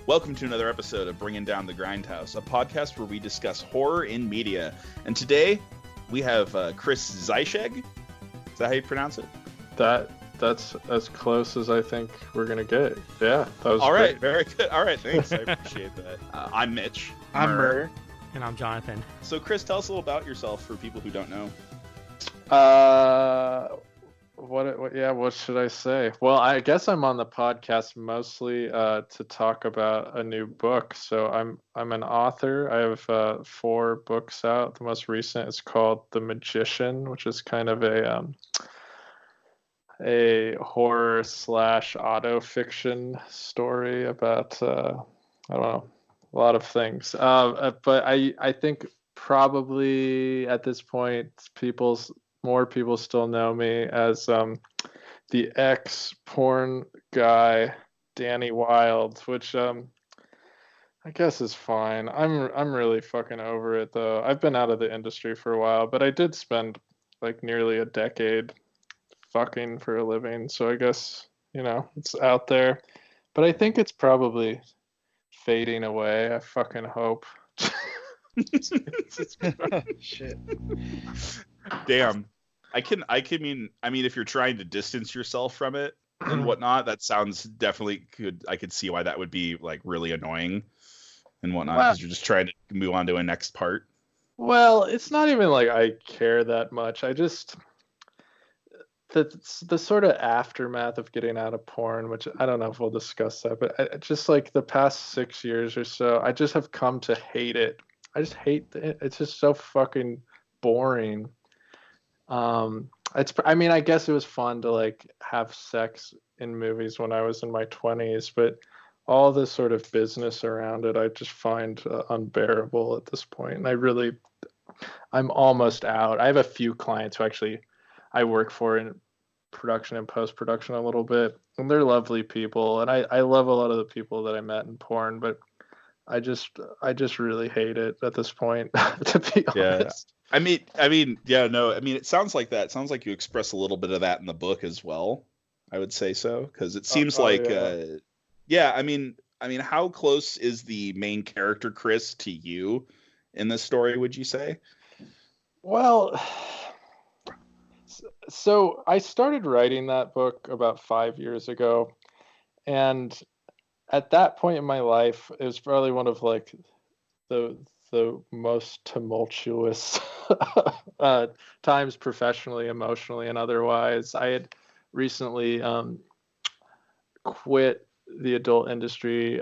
Welcome to another episode of Bringing Down the Grindhouse, a podcast where we discuss horror in media. And today we have Chris Zeischegg. Is that how you pronounce it? That's as close as I think we're gonna get. Yeah, that was all right. great. Very good. All right, thanks. I appreciate that. I'm Mitch. I'm Murr. And I'm Jonathan. So, Chris, tell us a little about yourself for people who don't know. What should I say? Well, I guess I'm on the podcast mostly to talk about a new book. So I'm an author. I have 4 books out. The most recent is called The Magician, which is kind of a horror / auto fiction story about I don't know, a lot of things. But I think probably at this point more people still know me as the ex-porn guy Danny Wilde, which I guess is fine. I'm really fucking over it though. I've been out of the industry for a while, but I did spend like nearly a decade fucking for a living, so I guess, it's out there. But I think it's probably fading away. I fucking hope. Shit. Damn. I mean, if you're trying to distance yourself from it and whatnot, that sounds definitely good. I could see why that would be like really annoying and whatnot, because you're just trying to move on to a next part. Well, it's not even like I care that much. I just the sort of aftermath of getting out of porn, which I don't know if we'll discuss that, but just like the past 6 years or so, I just have come to hate it. I just hate it. It's just so fucking boring. I guess it was fun to like have sex in movies when I was in my 20s, but all this sort of business around it I just find unbearable at this point. And I'm almost out. I have a few clients who actually I work for in production and post-production a little bit, and they're lovely people, and I love a lot of the people that I met in porn, but I just really hate it at this point, to be honest. It sounds like that. It sounds like you express a little bit of that in the book as well. I would say so, because it seems how close is the main character Chris to you in this story, would you say? Well, so I started writing that book about 5 years ago, and at that point in my life, it was probably one of like the most tumultuous times professionally, emotionally, and otherwise. I had recently quit the adult industry,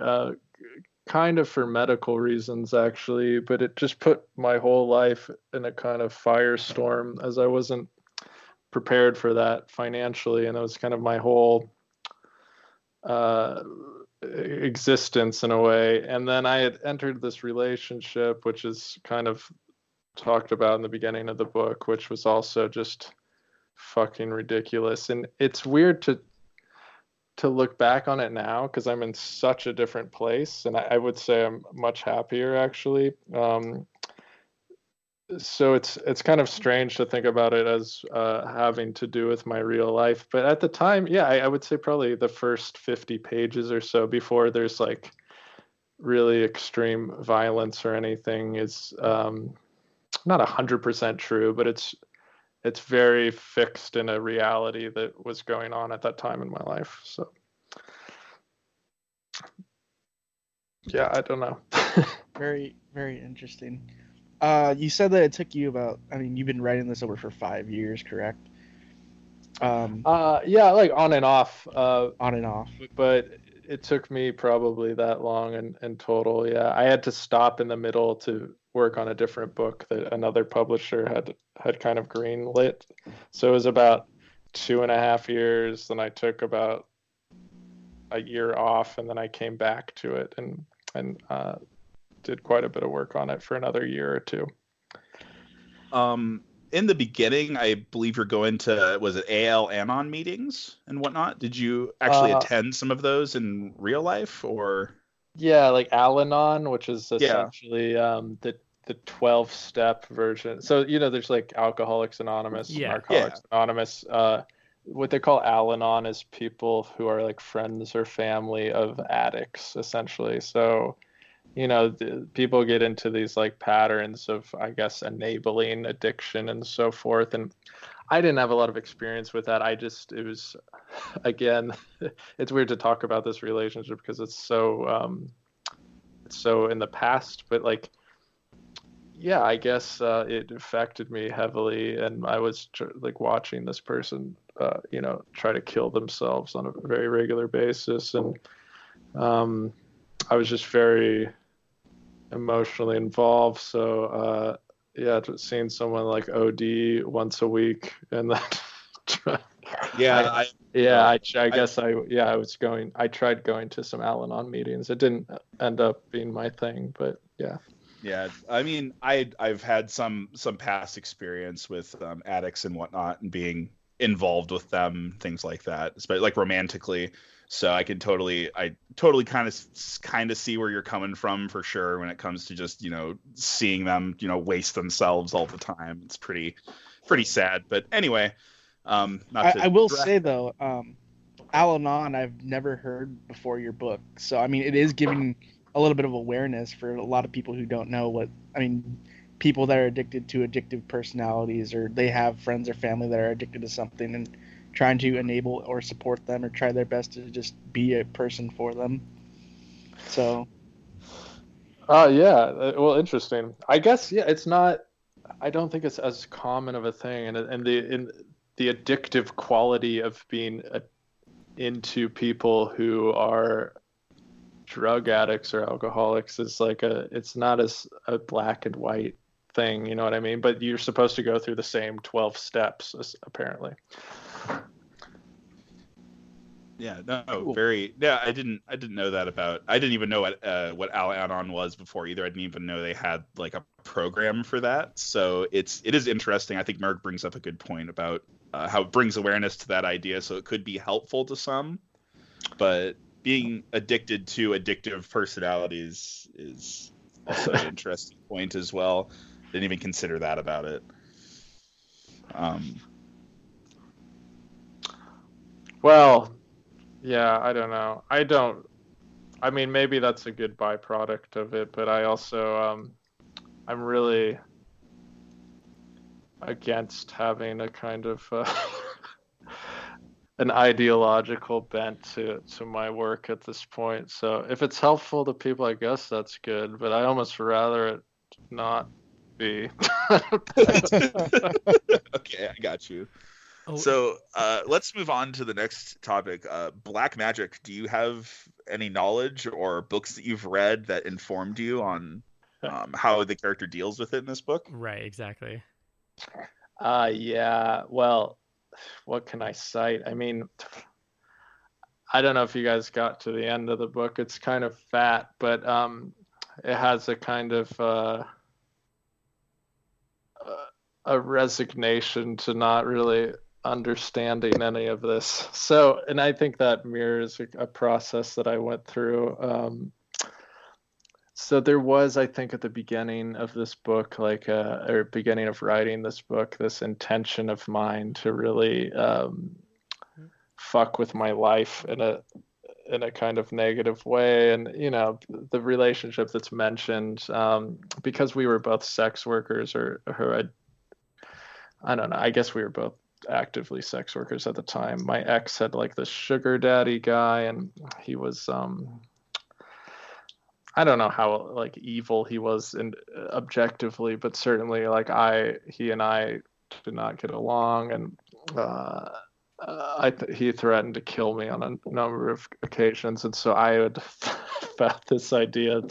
kind of for medical reasons actually, but it just put my whole life in a kind of firestorm, as I wasn't prepared for that financially, and it was kind of my whole existence in a way. And then I had entered this relationship, which is kind of talked about in the beginning of the book, which was also just fucking ridiculous. And it's weird to look back on it now, because I'm in such a different place, and I would say I'm much happier actually. So it's kind of strange to think about it as having to do with my real life. But at the time, yeah, I would say probably the first 50 pages or so, before there's like really extreme violence or anything, is not 100% true, but it's very fixed in a reality that was going on at that time in my life. So yeah, I don't know. Very, very interesting. You said that it took you you've been writing this over for 5 years, correct? Yeah, like on and off. On and off. But it took me probably that long in total. Yeah, I had to stop in the middle to work on a different book that another publisher had kind of greenlit. So it was about 2.5 years. Then I took about a year off, and then I came back to it and did quite a bit of work on it for another year or two. In the beginning, I believe you're going to, was it Al-Anon meetings and whatnot? Did you actually attend some of those in real life, or? Yeah, like Al-Anon, which is essentially the 12-step version. So, there's like Alcoholics Anonymous, Narcotics Anonymous. what they call Al-Anon is people who are like friends or family of addicts, essentially. So, people get into these like patterns of, I guess, enabling addiction and so forth. And I didn't have a lot of experience with that. It was, again, it's weird to talk about this relationship because it's so in the past, but like, yeah, I guess it affected me heavily, and I was like watching this person, try to kill themselves on a very regular basis, and I was just very emotionally involved. So yeah, just seeing someone like OD once a week, and then Yeah, I tried going to some Al-Anon meetings. It didn't end up being my thing, but yeah. Yeah, I mean, I've had some past experience with addicts and whatnot, and being involved with them, things like that, especially like romantically. So I totally kind of see where you're coming from for sure when it comes to just seeing them waste themselves all the time. It's pretty sad. But anyway, I will say though, Al-Anon I've never heard before your book, so I mean it is giving a little bit of awareness for a lot of people who don't know people that are addicted to addictive personalities, or they have friends or family that are addicted to something, and trying to enable or support them or try their best to just be a person for them. So. Yeah. Well, interesting. I guess, yeah, it's not, I don't think it's as common of a thing. And the addictive quality of being into people who are drug addicts or alcoholics is like it's not as a black and white thing, you know what I mean? But you're supposed to go through the same 12 steps apparently. Yeah, no, cool. Yeah, I didn't know that about. I didn't even know what Al-Anon was before either. I didn't even know they had like a program for that. So it is interesting. I think Merg brings up a good point about how it brings awareness to that idea. So it could be helpful to some, but being addicted to addictive personalities is also an interesting point as well. Didn't even consider that about it. Well, yeah, I don't know. I mean, maybe that's a good byproduct of it, but I also, I'm really against having a kind of an ideological bent to my work at this point. So if it's helpful to people, I guess that's good, but I almost rather it not be. Okay, I got you. So let's move on to the next topic. Black magic. Do you have any knowledge or books that you've read that informed you on how the character deals with it in this book? Right, exactly. Yeah, well, what can I cite? I mean, I don't know if you guys got to the end of the book. It's kind of fat, but it has a kind of a resignation to not really understanding any of this. So, and I think that mirrors a process that I went through. So there was, I think, at the beginning of this book, or beginning of writing this book, this intention of mine to really fuck with my life in a kind of negative way. And, the relationship that's mentioned, because we were both sex workers, or I don't know, I guess we were both actively sex workers at the time. My ex had like this sugar daddy guy, and he was I don't know how like evil he was objectively, but certainly like he and I did not get along, and he threatened to kill me on a number of occasions. And so I had found this idea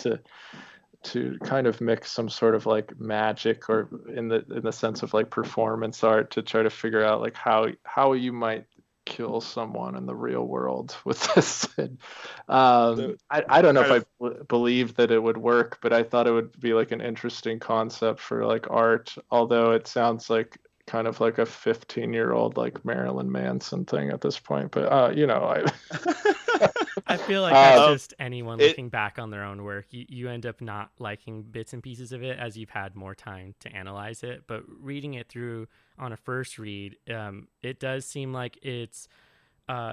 to kind of mix some sort of like magic, or in the sense of like performance art, to try to figure out like how you might kill someone in the real world with this. I don't know if I believed that it would work, but I thought it would be like an interesting concept for like art, although it sounds like kind of like a 15-year-old like Marilyn Manson thing at this point. But I feel like that's just anyone looking back on their own work. You end up not liking bits and pieces of it as you've had more time to analyze it. But reading it through on a first read, it does seem like it's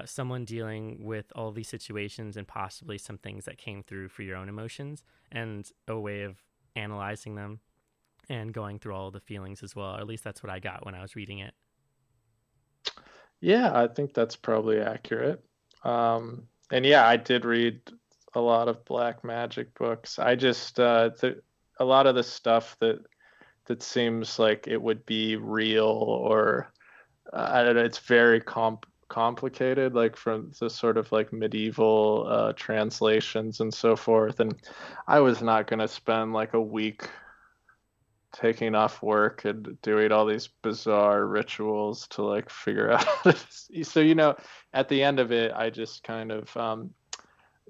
someone dealing with all these situations and possibly some things that came through for your own emotions, and a way of analyzing them and going through all the feelings as well. Or at least that's what I got when I was reading it. Yeah, I think that's probably accurate. And yeah, I did read a lot of black magic books. I just a lot of the stuff that seems like it would be real, or I don't know, it's very complicated, like from the sort of like medieval translations and so forth. And I was not going to spend like a week taking off work and doing all these bizarre rituals to like figure out. So, at the end of it, I just kind of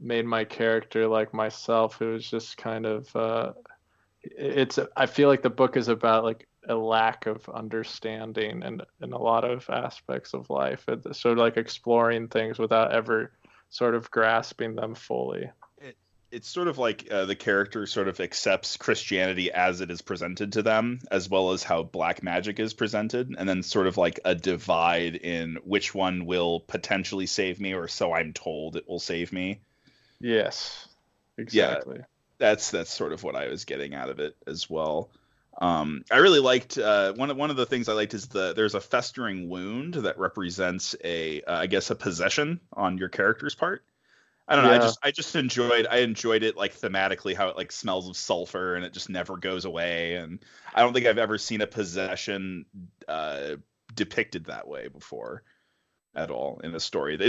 made my character like myself, who was just kind of I feel like the book is about like a lack of understanding and in a lot of aspects of life, and sort of like exploring things without ever sort of grasping them fully. It's sort of like the character sort of accepts Christianity as it is presented to them, as well as how black magic is presented, and then sort of like a divide in which one will potentially save me, or so I'm told it will save me. Yes, exactly. Yeah, that's sort of what I was getting out of it as well. I really liked one of the things I liked is there's a festering wound that represents I guess a possession on your character's part. I don't know. Yeah. I just enjoyed it like thematically, how it like smells of sulfur and it just never goes away. And I don't think I've ever seen a possession depicted that way before at all in the stories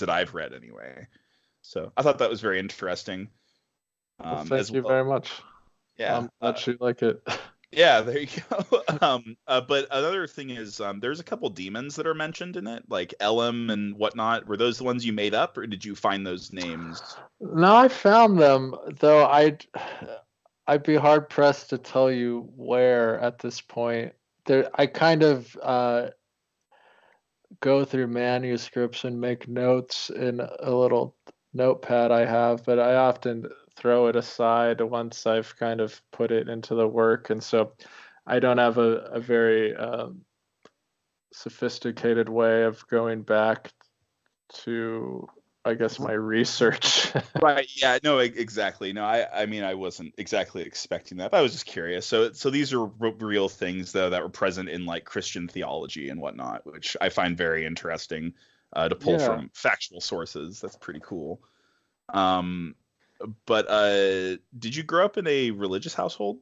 that I've read anyway. So I thought that was very interesting. Well, thank you very much. Yeah, I'm glad you like it. Yeah, there you go. But another thing is, there's a couple demons that are mentioned in it, like Elam and whatnot. Were those the ones you made up, or did you find those names? No, I found them, though I'd be hard pressed to tell you where at this point. I kind of go through manuscripts and make notes in a little notepad I have, but I often throw it aside once I've kind of put it into the work, and so I don't have a very sophisticated way of going back to, I guess, my research. Right. Yeah. No. Exactly. No. I mean, I wasn't exactly expecting that, but I was just curious. So these are real things though that were present in like Christian theology and whatnot, which I find very interesting to pull from factual sources. That's pretty cool. But did you grow up in a religious household?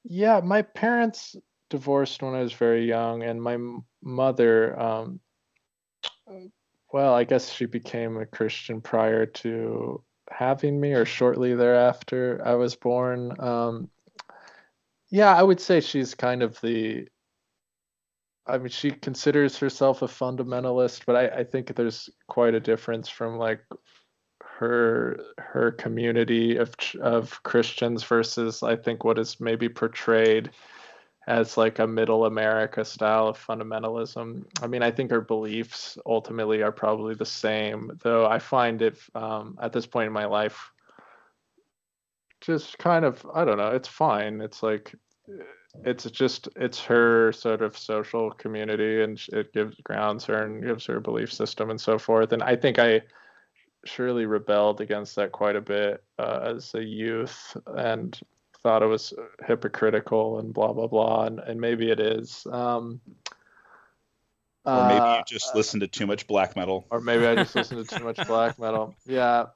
Yeah, my parents divorced when I was very young, and my mother, well, I guess she became a Christian prior to having me, or shortly thereafter I was born. Yeah, I would say she's kind of she considers herself a fundamentalist, but I think there's quite a difference from like her community of Christians versus I think what is maybe portrayed as like a middle America style of fundamentalism. I mean, I think her beliefs ultimately are probably the same, though I find it at this point in my life just kind of, I don't know, it's fine. It's like it's her sort of social community, and it grounds her and gives her a belief system and so forth. And I think I surely rebelled against that quite a bit as a youth, and thought it was hypocritical and blah blah blah, and maybe it is. Or maybe you just listened to too much black metal. Or maybe I just listened to too much black metal. Yeah.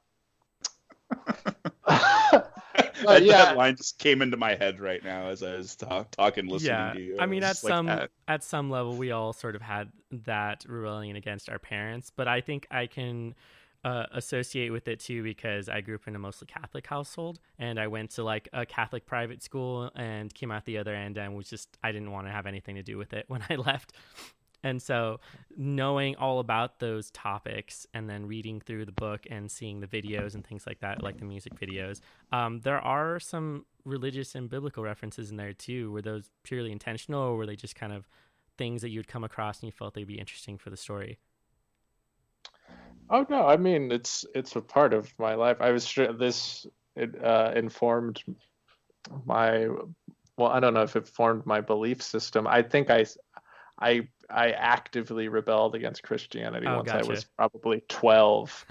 That line just came into my head right now as I was talking, listening to you. I mean, at some level, we all sort of had that rebellion against our parents, but I think I can associate with it too, because I grew up in a mostly Catholic household, and I went to like a Catholic private school and came out the other end, and I didn't want to have anything to do with it when I left. And so knowing all about those topics and then reading through the book and seeing the videos and things like that, like the music videos, there are some religious and biblical references in there too. Were those purely intentional, or were they just kind of things that you'd come across and you felt they'd be interesting for the story? Oh no, I mean it's a part of my life. It informed my, well, I don't know if it formed my belief system. I think I actively rebelled against Christianity once I was probably 12.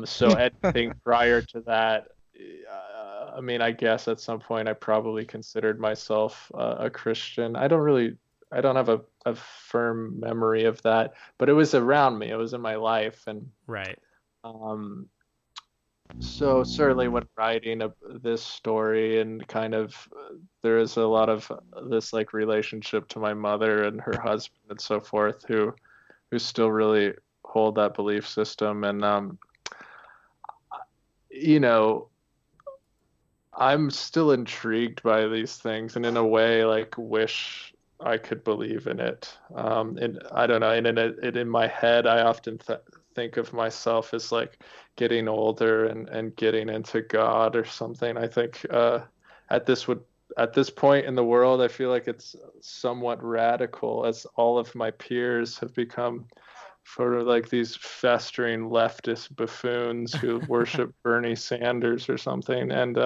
So anything prior to that, I mean, I guess at some point I probably considered myself a Christian. I don't have a firm memory of that, but it was around me. It was in my life, and right. So certainly when writing this story, and kind of there is a lot of this like relationship to my mother and her husband and so forth, who still really hold that belief system. And you know, I'm still intrigued by these things, and in a way like wish I could believe in it. And I don't know, and in my head I often think of myself as like getting older and getting into God or something. I think at this point in the world, I feel like it's somewhat radical, as all of my peers have become sort of like these festering leftist buffoons who worship Bernie Sanders or something. And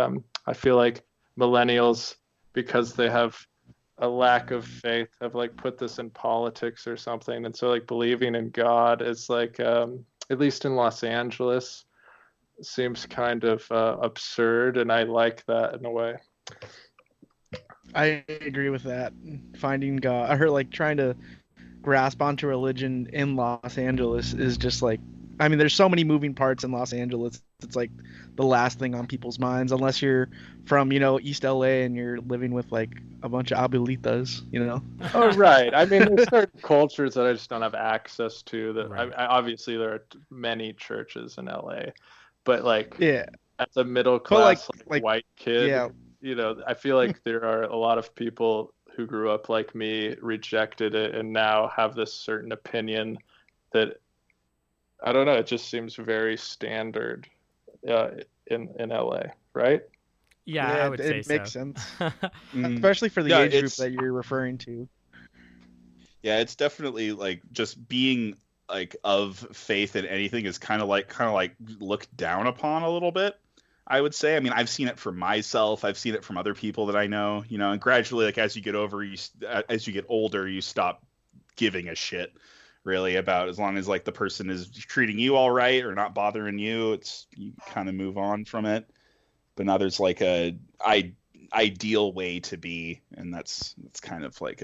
I feel like millennials, because they have a lack of faith, have like put this in politics or something. And so like believing in God is like, at least in Los Angeles, seems kind of absurd, and I like that in a way. I agree with that. Finding God, or like trying to grasp onto religion in Los Angeles is just like, I mean, there's so many moving parts in Los Angeles. It's like the last thing on people's minds, unless you're from, East LA and you're living with like a bunch of abuelitas, Oh, right. I mean, there's certain cultures that I just don't have access to. That Right. Obviously there are many churches in LA, but like, yeah, as a middle class like white kid, yeah. I feel like there are a lot of people who grew up like me, rejected it, and now have this certain opinion that, I don't know, it just seems very standard in LA, right? Yeah, I would say it makes so. sense, especially for the age group that you're referring to. Yeah, it's definitely like just being like of faith in anything is kind of like looked down upon a little bit, I would say. I mean, I've seen it for myself. I've seen it from other people that I know, and gradually, like as you get older, you stop giving a shit really about, as long as like the person is treating you all right or not bothering you, you kind of move on from it. But now there's like a ideal way to be, and that's kind of like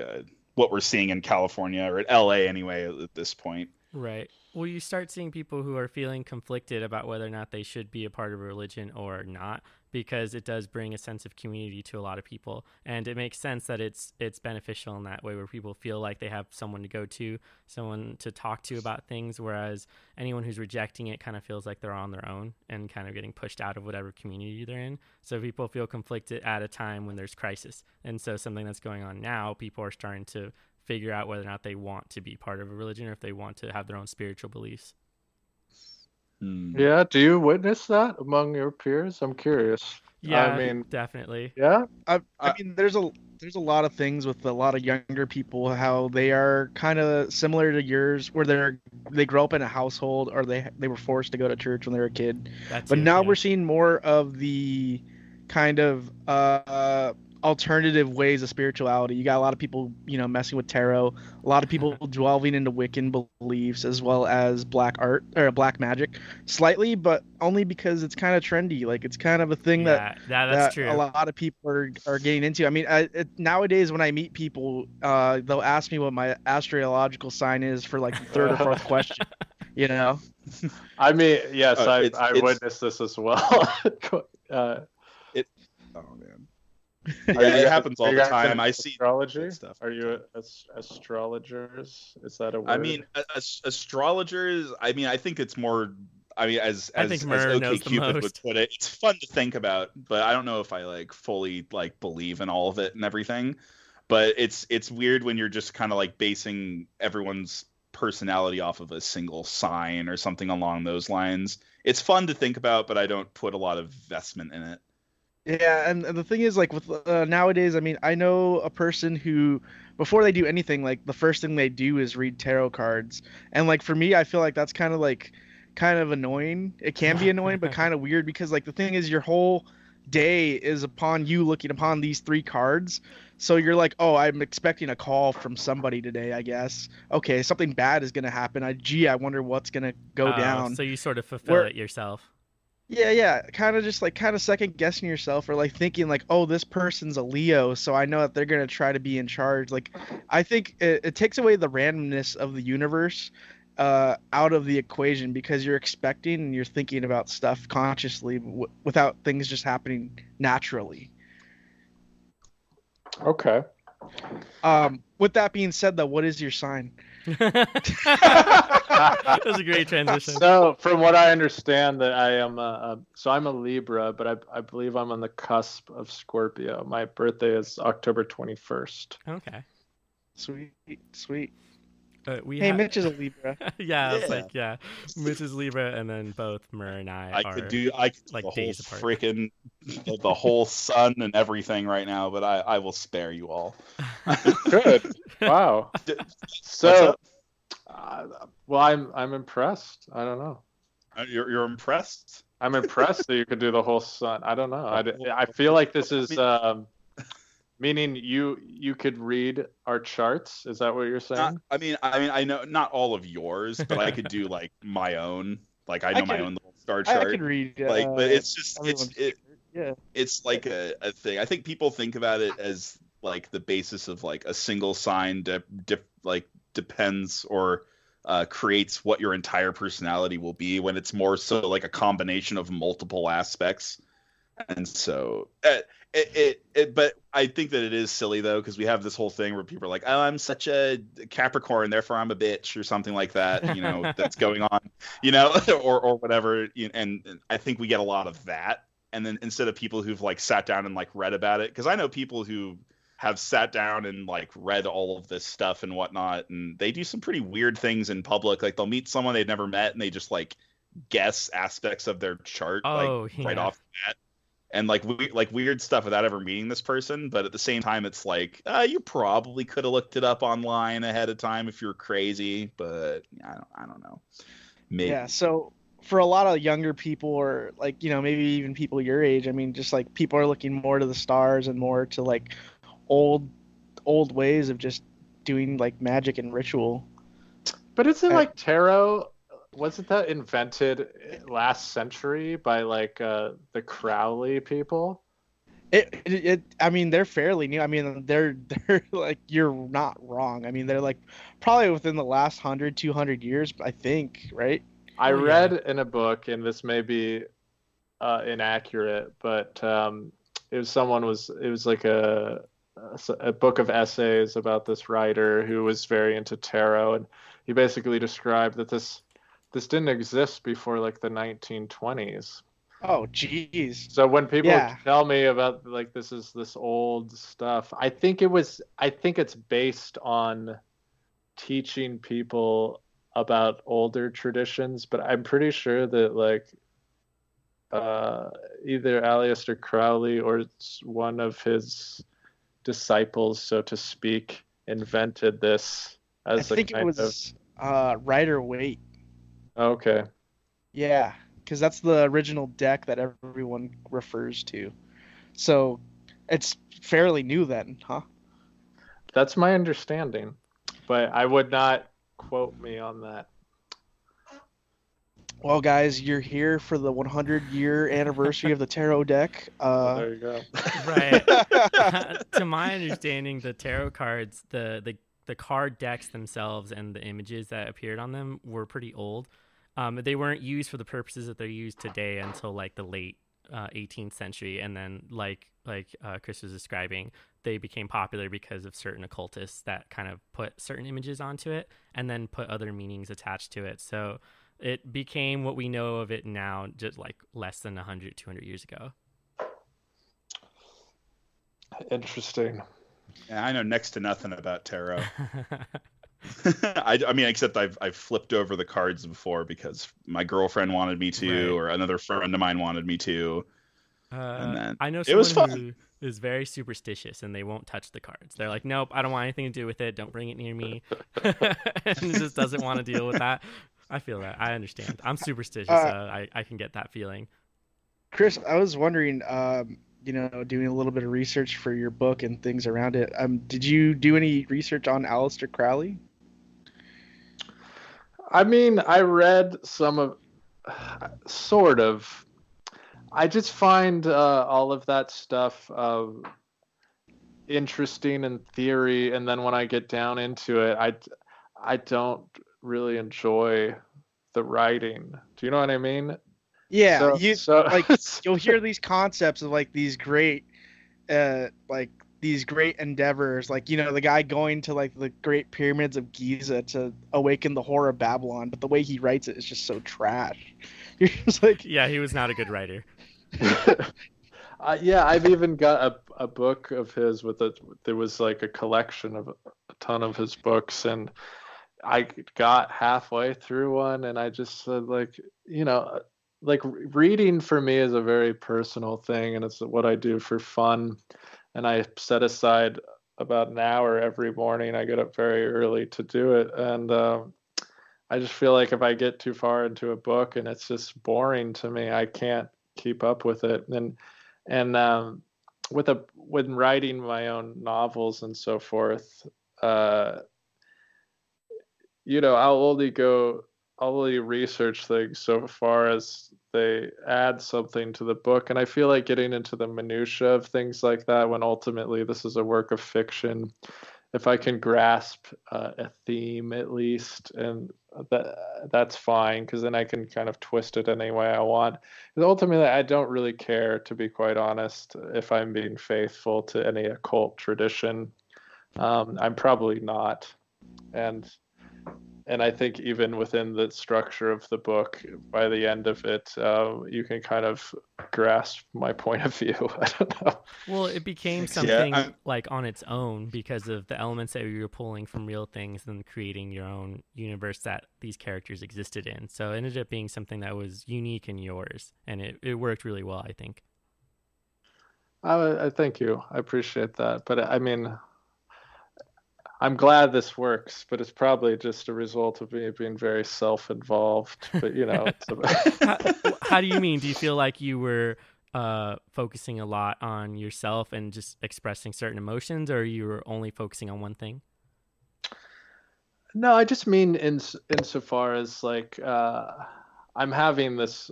what we're seeing in California, or at LA anyway at this point. Right. Well, you start seeing people who are feeling conflicted about whether or not they should be a part of a religion or not, because it does bring a sense of community to a lot of people. And it makes sense that it's beneficial in that way, where people feel like they have someone to go to, someone to talk to about things, whereas anyone who's rejecting it kind of feels like they're on their own and kind of getting pushed out of whatever community they're in. So people feel conflicted at a time when there's crisis. And so something that's going on now, people are starting to figure out whether or not they want to be part of a religion, or if they want to have their own spiritual beliefs. Yeah, do you witness that among your peers? I'm curious. Yeah, I mean, definitely. Yeah, I mean, there's a lot of things with a lot of younger people, how they are kind of similar to yours, where they grow up in a household, or they were forced to go to church when they were a kid. But now we're seeing more of the kind of alternative ways of spirituality. You got a lot of people, messing with tarot, a lot of people delving into Wiccan beliefs, as well as black art or black magic, slightly, but only because it's kind of trendy. Like, it's kind of a thing that's true. A lot of people are getting into. I mean, nowadays when I meet people, they'll ask me what my astrological sign is for like the third or fourth question. I mean, yes, I witnessed this as well. Oh man. It happens all the time. I see astrology stuff. Are you astrologers? Is that a word? I mean, astrologers. I mean, I think it's more. I mean, as OkCupid would put it, it's fun to think about, but I don't know if I like fully like believe in all of it and everything. But it's weird when you're just kind of like basing everyone's personality off of a single sign or something along those lines. It's fun to think about, but I don't put a lot of investment in it. Yeah, and the thing is, like, with nowadays, I mean, I know a person who, before they do anything, like, the first thing they do is read tarot cards. And, like, for me, I feel like that's kind of, like, kind of annoying. It can be annoying, but kind of weird because like the thing is your whole day is upon you looking upon these 3 cards. So you're like, oh, I'm expecting a call from somebody today, I guess. Okay, something bad is going to happen. I wonder what's going to go down. So you sort of fulfill it yourself. Yeah. Kind of just like kind of second guessing yourself or like thinking like, oh, this person's a Leo, so I know that they're going to try to be in charge. Like, I think it takes away the randomness of the universe out of the equation because you're expecting and you're thinking about stuff consciously without things just happening naturally. Okay. With that being said, though, what is your sign? That was a great transition. So, from what I understand, that I am I'm a Libra, but I believe I'm on the cusp of Scorpio. My birthday is October 21st. Okay. Sweet. Mitch is a Libra. Yeah, it's like Mitch is Libra, and then both Mur and I could do like the whole days apart. Freaking the whole sun and everything right now, but I will spare you all. Good. Wow. So, well, I'm impressed. I don't know. You're impressed? I'm impressed that you could do the whole sun. I don't know. I feel like this is meaning you could read our charts. Is that what you're saying? I know not all of yours, but I could do like my own. Like I know my own little star chart. I could read. But it's just it's like yeah. a thing. I think people think about it as like the basis of like a single sign depends or creates what your entire personality will be, when it's more so like a combination of multiple aspects. And so but I think that it is silly though, because we have this whole thing where people are like, oh, I'm such a Capricorn, therefore I'm a bitch, or something like that, that's going on, or whatever. And I think we get a lot of that. And then instead of people who've like sat down and like read about it, because I know people who have sat down and like read all of this stuff and whatnot, and they do some pretty weird things in public. Like they'll meet someone they've never met and they just like guess aspects of their chart right off the bat. And like weird stuff without ever meeting this person, but at the same time, it's like you probably could have looked it up online ahead of time if you're crazy. But I don't know. Maybe. Yeah. So for a lot of younger people, or like maybe even people your age, I mean, just like people are looking more to the stars and more to like old ways of just doing like magic and ritual. But isn't like tarot? Wasn't that invented last century by like the Crowley people? I mean, they're fairly new. I mean, they're like, you're not wrong. I mean, they're like probably within the last 100-200 years, I think, right? I read in a book, and this may be inaccurate, but it was like a book of essays about this writer who was very into tarot, and he basically described that this didn't exist before like the 1920s. Oh, geez. So when people tell me about like this old stuff, I think it's based on teaching people about older traditions, but I'm pretty sure that like either Aleister Crowley or one of his disciples, so to speak, invented this as I think it was Rider-Waite. Okay. Yeah, because that's the original deck that everyone refers to. So it's fairly new then, huh? That's my understanding, but I would not quote me on that. Well, guys, you're here for the 100-year anniversary of the tarot deck. There you go. Right. To my understanding, the tarot cards, the card decks themselves and the images that appeared on them were pretty old. They weren't used for the purposes that they're used today until like the late 18th century, and then like Chris was describing, they became popular because of certain occultists that kind of put certain images onto it and then put other meanings attached to it. So it became what we know of it now, just like less than 100-200 years ago. Interesting. Yeah, I know next to nothing about tarot. I mean, except I've flipped over the cards before because my girlfriend wanted me to, or another friend of mine wanted me to. And then I know someone who is very superstitious and they won't touch the cards. They're like, nope, I don't want anything to do with it. Don't bring it near me. And just doesn't want to deal with that. I feel that. I understand. I'm superstitious, so I can get that feeling. Chris, I was wondering, doing a little bit of research for your book and things around it. Did you do any research on Aleister Crowley? I mean, I read some of, sort of. I just find all of that stuff interesting in theory, and then when I get down into it, I don't really enjoy the writing. Do you know what I mean? Yeah, you'll hear these concepts of like these great endeavors, like, the guy going to like the Great Pyramids of Giza to awaken the horror of Babylon, but the way he writes it is just so trash. You're just like, yeah, he was not a good writer. Yeah, I've even got a book of his there was like a collection of a ton of his books, and I got halfway through one and I just said, like, like reading for me is a very personal thing, and it's what I do for fun. And I set aside about an hour every morning. I get up very early to do it. And I just feel like if I get too far into a book and it's just boring to me, I can't keep up with it. And when writing my own novels and so forth, I'll only research things so far as they add something to the book. And I feel like getting into the minutia of things like that, when ultimately this is a work of fiction, if I can grasp a theme at least, and that's fine, because then I can kind of twist it any way I want. Because ultimately, I don't really care, to be quite honest, if I'm being faithful to any occult tradition. I'm probably not. And I think even within the structure of the book, by the end of it, you can kind of grasp my point of view. I don't know. Well, it became something like on its own because of the elements that you were pulling from real things and creating your own universe that these characters existed in. So it ended up being something that was unique and yours, and it worked really well, I think. I thank you. I appreciate that. But I mean, I'm glad this works, but it's probably just a result of me being very self-involved. But how do you mean? Do you feel like you were focusing a lot on yourself and just expressing certain emotions, or you were only focusing on one thing? No, I just mean insofar as like I'm having this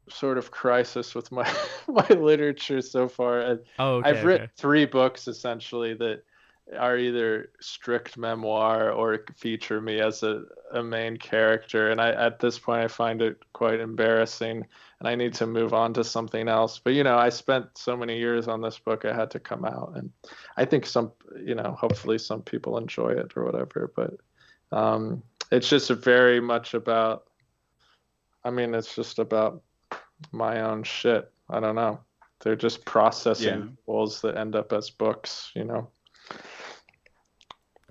sort of crisis with my literature so far. I've written 3 books essentially that are either strict memoir or feature me as a main character, and at this point I find it quite embarrassing, and I need to move on to something else. But I spent so many years on this book, it had to come out, and I think hopefully some people enjoy it or whatever. But it's just very much about, it's just about my own shit. I don't know, they're just processing tools that end up as books.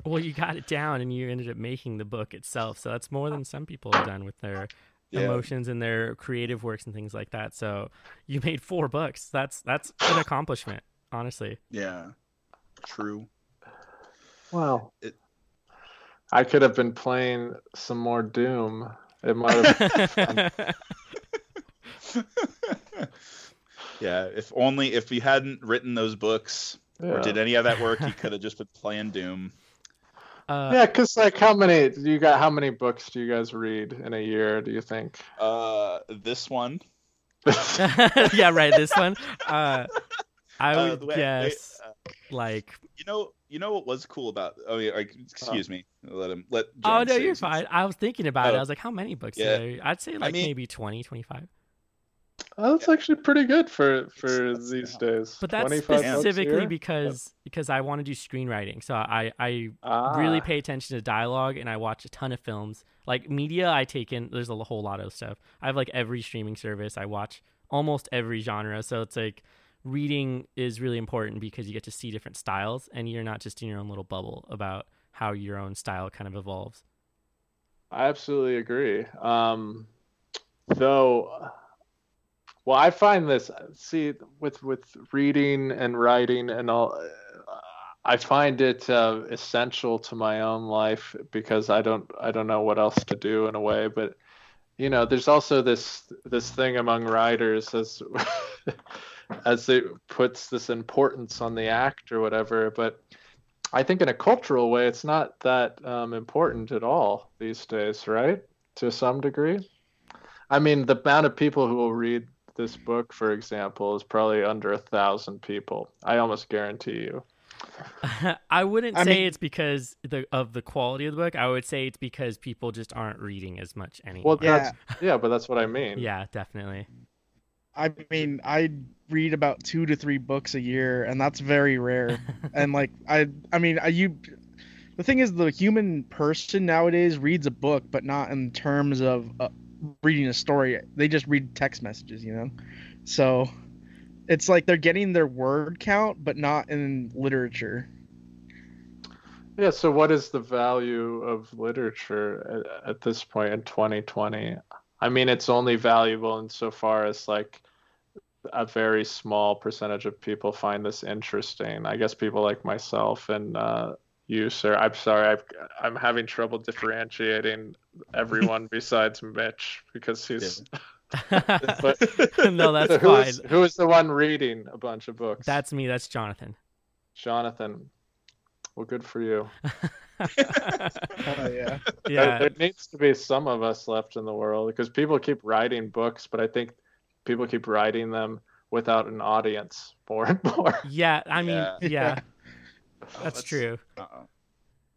Well, you got it down and you ended up making the book itself. So that's more than some people have done with their emotions and their creative works and things like that. So you made 4 books. That's an accomplishment, honestly. Yeah, true. Wow. I could have been playing some more Doom. It might have. Yeah, if we hadn't written those books or did any of that work, you could have just been playing Doom. Yeah, because like how many books do you guys read in a year, do you think? This one. Yeah, right, this one. I would guess like you know what was cool about excuse me. Let John Oh no, you're fine. I was thinking about it. I was like, how many books I'd say like maybe 20, 25. Oh, that's actually pretty good for these days. But that's specifically because I want to do screenwriting. So I really pay attention to dialogue, and I watch a ton of films. Like media, I take in. There's a whole lot of stuff. I have like every streaming service. I watch almost every genre. So it's like reading is really important because you get to see different styles, and you're not just in your own little bubble about how your own style kind of evolves. I absolutely agree. Though. Well, I find this, with reading and writing and all, I find it essential to my own life because I don't know what else to do in a way. But there's also this thing among writers as it puts this importance on the act or whatever. But I think in a cultural way, it's not that important at all these days, right? To some degree. I mean, the amount of people who will read this book, for example, is probably under 1,000 people. I almost guarantee you. I wouldn't say it's because of the quality of the book. I would say it's because people just aren't reading as much anymore. Well, but that's what I mean. Yeah, definitely. I mean, I read about 2 to 3 books a year, and that's very rare. And like, the thing is, the human person nowadays reads a book, but not in terms of reading a story. They just read text messages, So it's like they're getting their word count, but not in literature. Yeah. So what is the value of literature at this point in 2020? I mean, it's only valuable insofar as like a very small percentage of people find this interesting. I guess people like myself and you, sir. I'm sorry, I'm having trouble differentiating everyone besides Mitch because he's. But, no, that's fine. Who is the one reading a bunch of books? That's me. That's Jonathan. Jonathan. Well, good for you. Oh, yeah. Yeah. There needs to be some of us left in the world because people keep writing books, but I think people keep writing them without an audience more and more. Yeah, I mean, yeah. That's true.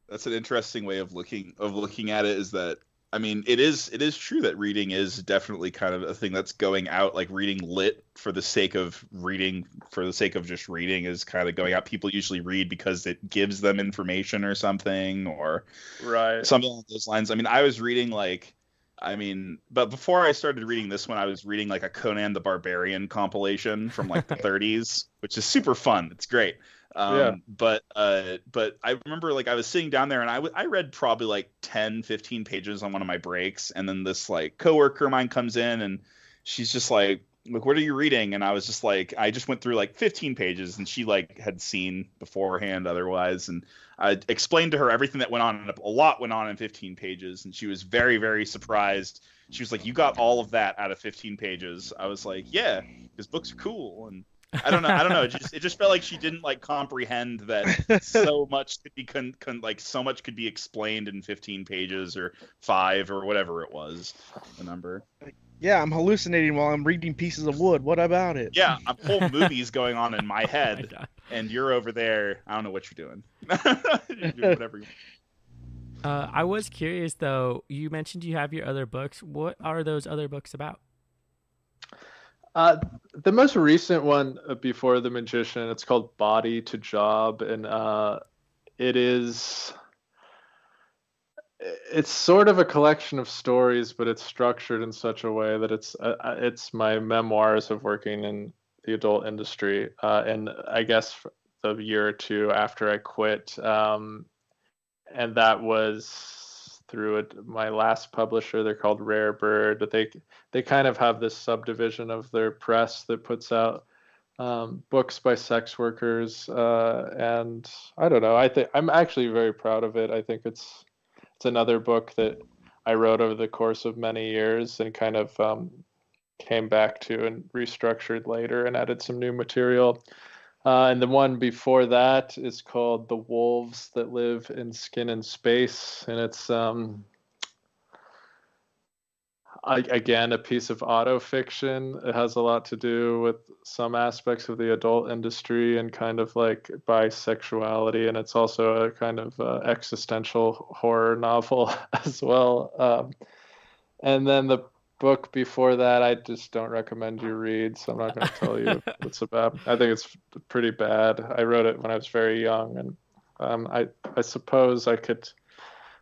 That's an interesting way of looking at it. Is that, I mean, it is true that reading is definitely kind of a thing that's going out. Like reading lit for the sake of reading, for the sake of just reading, is kind of going out. People usually read because it gives them information or something, or something along those lines. I mean, I was reading but before I started reading this one, I was reading like a Conan the Barbarian compilation from like the 30s, which is super fun. It's great. But I remember like I was sitting down there and I read probably like 10, 15 pages on one of my breaks. And then this like coworker of mine comes in and she's just like, look, what are you reading? And I was just like, I just went through like 15 pages and she like had seen beforehand otherwise. And I explained to her everything that went on, and a lot went on in 15 pages. And she was very, very surprised. She was like, you got all of that out of 15 pages. I was like, yeah, because books are cool. And I don't know. It just felt like she didn't like comprehend that so much could be so much could be explained in 15 pages or 5 or whatever it was, the number. Yeah, I'm hallucinating while I'm reading pieces of wood. What about it? Yeah, a whole movie's going on in my head, and you're over there. I don't know what you're doing. You're doing whatever. I was curious though. You mentioned you have your other books. What are those other books about? The most recent one before The Magician, it's called Body to Job, and it's sort of a collection of stories, but it's structured in such a way that it's my memoirs of working in the adult industry, and I guess the year or two after I quit, and that was through my last publisher. They're called Rare Bird. They kind of have this subdivision of their press that puts out books by sex workers, and I don't know. I'm actually very proud of it. I think it's another book that I wrote over the course of many years and kind of came back to and restructured later and added some new material. And the one before that is called The Wolves That Live in Skin and Space. And it's, again, a piece of autofiction. It has a lot to do with some aspects of the adult industry and kind of like bisexuality. And it's also a kind of existential horror novel as well. And then the book before that, I just don't recommend you read, so I'm not going to tell you what it's about. I think it's pretty bad. I wrote it when I was very young, and I suppose I could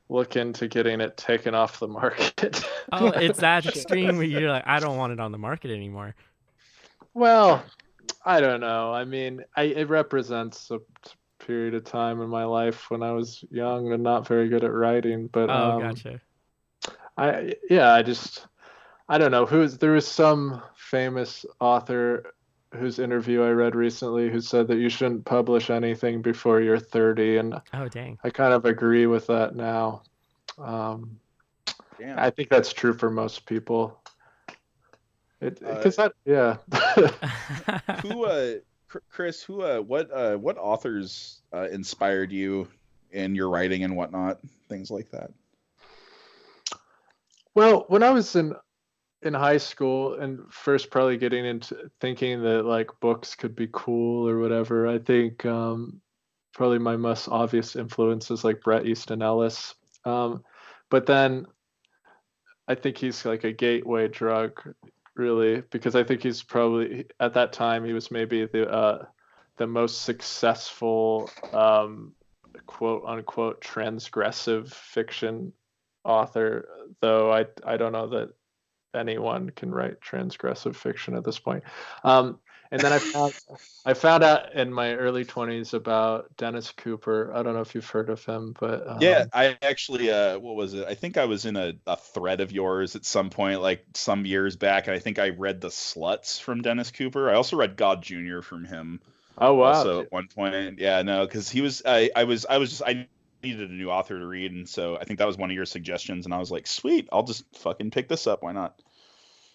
look into getting it taken off the market. Oh, it's that extreme where you're like, I don't want it on the market anymore. Well, I don't know. I mean, it represents a period of time in my life when I was young and not very good at writing. But gotcha. I don't know there was some famous author whose interview I read recently who said that you shouldn't publish anything before you're 30, and oh dang, I kind of agree with that now. I think that's true for most people. Yeah. Chris, what authors inspired you in your writing and whatnot, things like that? Well, when I was in high school and first probably getting into thinking that like books could be cool or whatever, I think probably my most obvious influences like Bret Easton Ellis. But then I think he's like a gateway drug, really, because I think he's probably at that time he was maybe the most successful quote unquote transgressive fiction author, though I don't know that anyone can write transgressive fiction at this point. And then I found out in my early 20s about Dennis Cooper. I don't know if you've heard of him, but yeah, I actually what was it? I think I was in a thread of yours at some point, like some years back, and I think I read The Sluts from Dennis Cooper. I also read God Jr. from him. Oh wow! Also at one point, yeah, no, because he was I needed a new author to read, and so I think that was one of your suggestions, and I was like, sweet, I'll just fucking pick this up. Why not?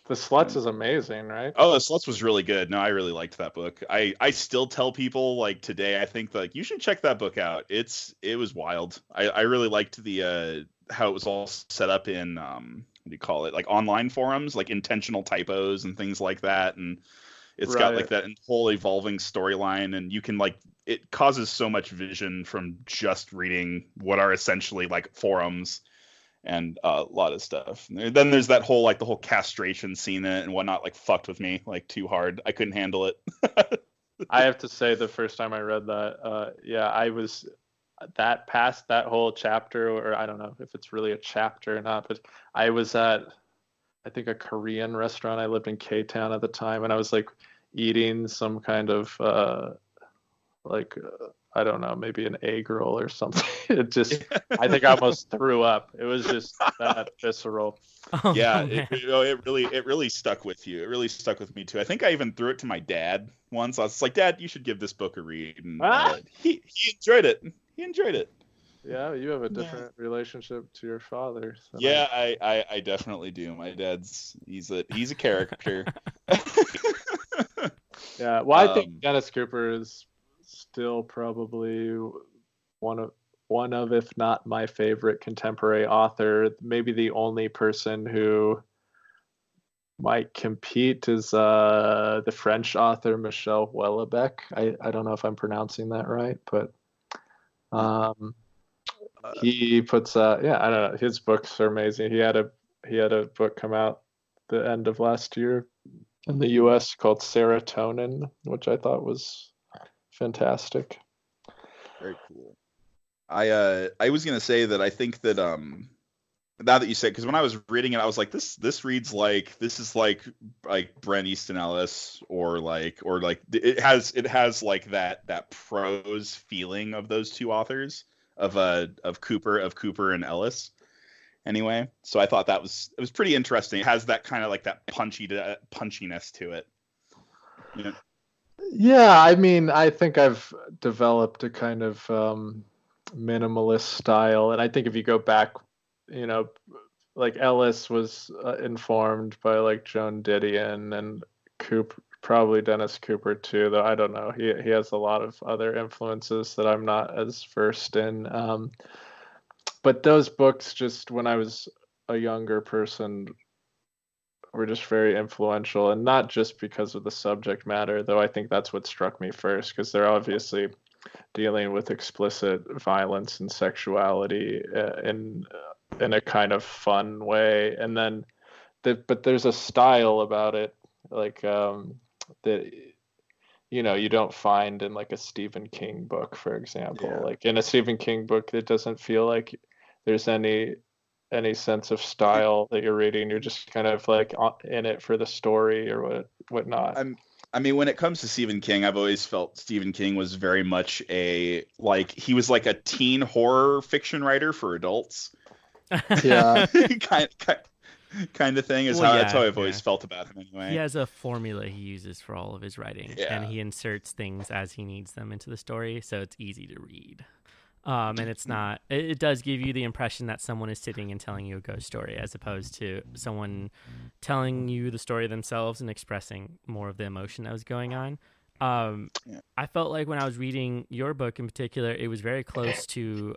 The Sluts is amazing, right? Oh, The Sluts was really good. No, I really liked that book. I still tell people like today, I think like you should check that book out. It was wild. I really liked the how it was all set up in what do you call it, like online forums, like intentional typos and things like that, and it's got like that whole evolving storyline, and you can like it causes so much vision from just reading what are essentially like forums and a lot of stuff. And then there's that whole like the whole castration scene in it and whatnot, like fucked with me like too hard. I couldn't handle it. I have to say the first time I read that, I was past that whole chapter, or I don't know if it's really a chapter or not, but I was at I think a Korean restaurant. I lived in K-Town at the time, and I was like eating some kind of I don't know, maybe an egg roll or something. It just, I think I almost threw up. It was just that visceral. Oh, yeah, man. it really stuck with you. It really stuck with me too. I think I even threw it to my dad once. I was like, Dad, you should give this book a read. And he enjoyed it. He enjoyed it. Yeah, you have a different relationship to your father. So. Yeah, I definitely do. My dad's he's a character. Yeah, well, I think Dennis Cooper is still probably one of if not my favorite contemporary author. Maybe the only person who might compete is the French author Michel Houellebecq. I don't know if I'm pronouncing that right, but he puts I don't know, his books are amazing. He had a book come out the end of last year in the US called Serotonin, which I thought was fantastic. Very cool. I was gonna say that I think that now that you said, because when I was reading it, I was like, this reads like this is like Bret Easton Ellis or like it has like that prose feeling of those two authors of Cooper and Ellis. Anyway, so I thought it was pretty interesting. It has that kind of like that punchiness to it. You know? Yeah, I mean, I think I've developed a kind of minimalist style, and I think if you go back, like Ellis was informed by like Joan Didion, and Cooper, probably Dennis Cooper too, though I don't know. He has a lot of other influences that I'm not as versed in. But those books, just when I was a younger person, were just very influential, and not just because of the subject matter, though I think that's what struck me first, because they're obviously dealing with explicit violence and sexuality in a kind of fun way, and then but there's a style about it, like that you don't find in like a Stephen King book, for example. Yeah. Like in a Stephen King book, it doesn't feel like there's any sense of style that you're reading. You're just kind of like in it for the story or whatnot. I mean, when it comes to Stephen King, I've always felt Stephen King was very much he was like a teen horror fiction writer for adults. Yeah. kind of thing. That's how I've always felt about him anyway. He has a formula he uses for all of his writing, and he inserts things as he needs them into the story, so it's easy to read. And it does give you the impression that someone is sitting and telling you a ghost story, as opposed to someone telling you the story themselves and expressing more of the emotion that was going on. I felt like when I was reading your book in particular, it was very close to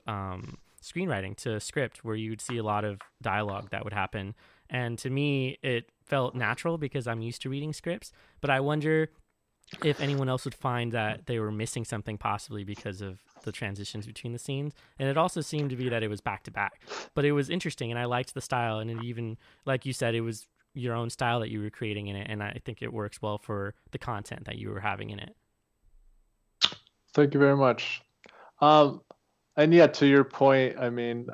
screenwriting, to script, where you would see a lot of dialogue that would happen. And to me, it felt natural because I'm used to reading scripts. But I wonder if anyone else would find that they were missing something, possibly because of the transitions between the scenes. And it also seemed to be that it was back to back. But it was interesting, and I liked the style. And it even, like you said, it was your own style that you were creating in it. And I think it works well for the content that you were having in it. Thank you very much. And yeah, to your point, I mean,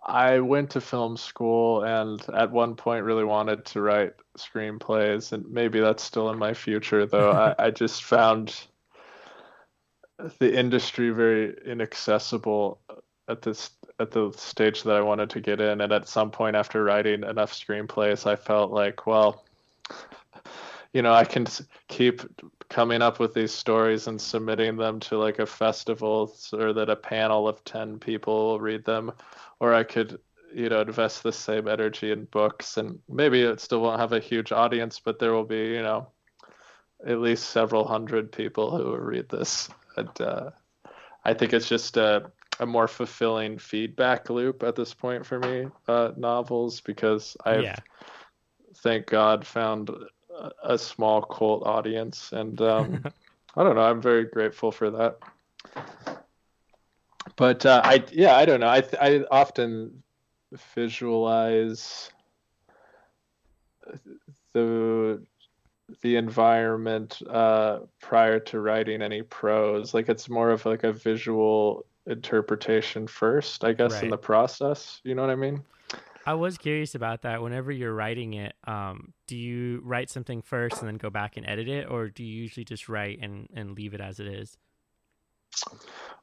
I went to film school and at one point really wanted to write screenplays, and maybe that's still in my future, though. I just found the industry very inaccessible at the stage that I wanted to get in. And at some point after writing enough screenplays, I felt like, well, I can keep coming up with these stories and submitting them to like a festival so that a panel of 10 people will read them, or I could, invest the same energy in books, and maybe it still won't have a huge audience, but there will be, at least several hundred people who will read this. And I think it's just a more fulfilling feedback loop at this point for me, novels, because I've, thank God, found a small cult audience, and I don't know, I'm very grateful for that. But I don't know, I often visualize the environment prior to writing any prose. Like, it's more of like a visual interpretation first, I guess, in the process. You know what I mean? I was curious about that. Whenever you're writing it, do you write something first and then go back and edit it, or do you usually just write and leave it as it is?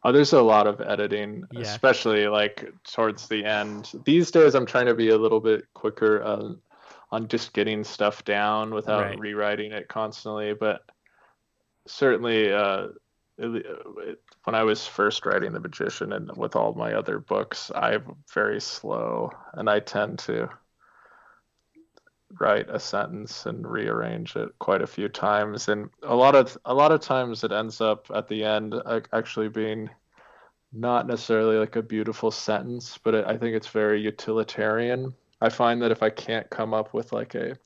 Oh, there's a lot of editing, especially like towards the end. These days, I'm trying to be a little bit quicker on just getting stuff down without rewriting it constantly. But certainly, when I was first writing The Magician and with all my other books, I'm very slow, and I tend to write a sentence and rearrange it quite a few times, and a lot of times it ends up at the end actually being not necessarily like a beautiful sentence, but I think it's very utilitarian. I find that if I can't come up with like a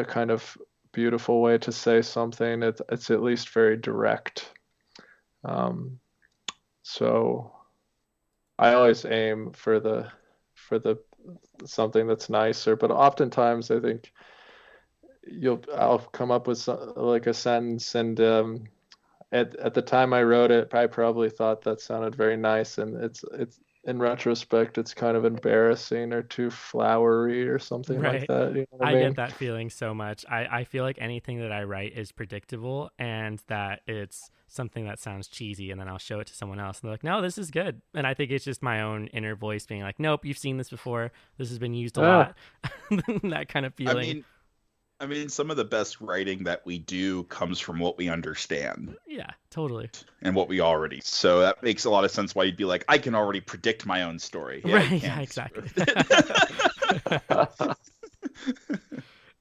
kind of beautiful way to say something, it's at least very direct. So I always aim for the something that's nicer, but oftentimes I think I'll come up with like a sentence, and at the time I wrote it, I probably thought that sounded very nice, and it's in retrospect, it's kind of embarrassing or too flowery or something like that. You know what I mean? Get that feeling so much. I feel like anything that I write is predictable, and that it's something that sounds cheesy, and then I'll show it to someone else, and they're like, no, this is good. And I think it's just my own inner voice being like, nope, you've seen this before. This has been used a lot. That kind of feeling. I mean, some of the best writing that we do comes from what we understand. Yeah, totally. And what we already. So that makes a lot of sense why you'd be like, I can already predict my own story. Yeah, exactly.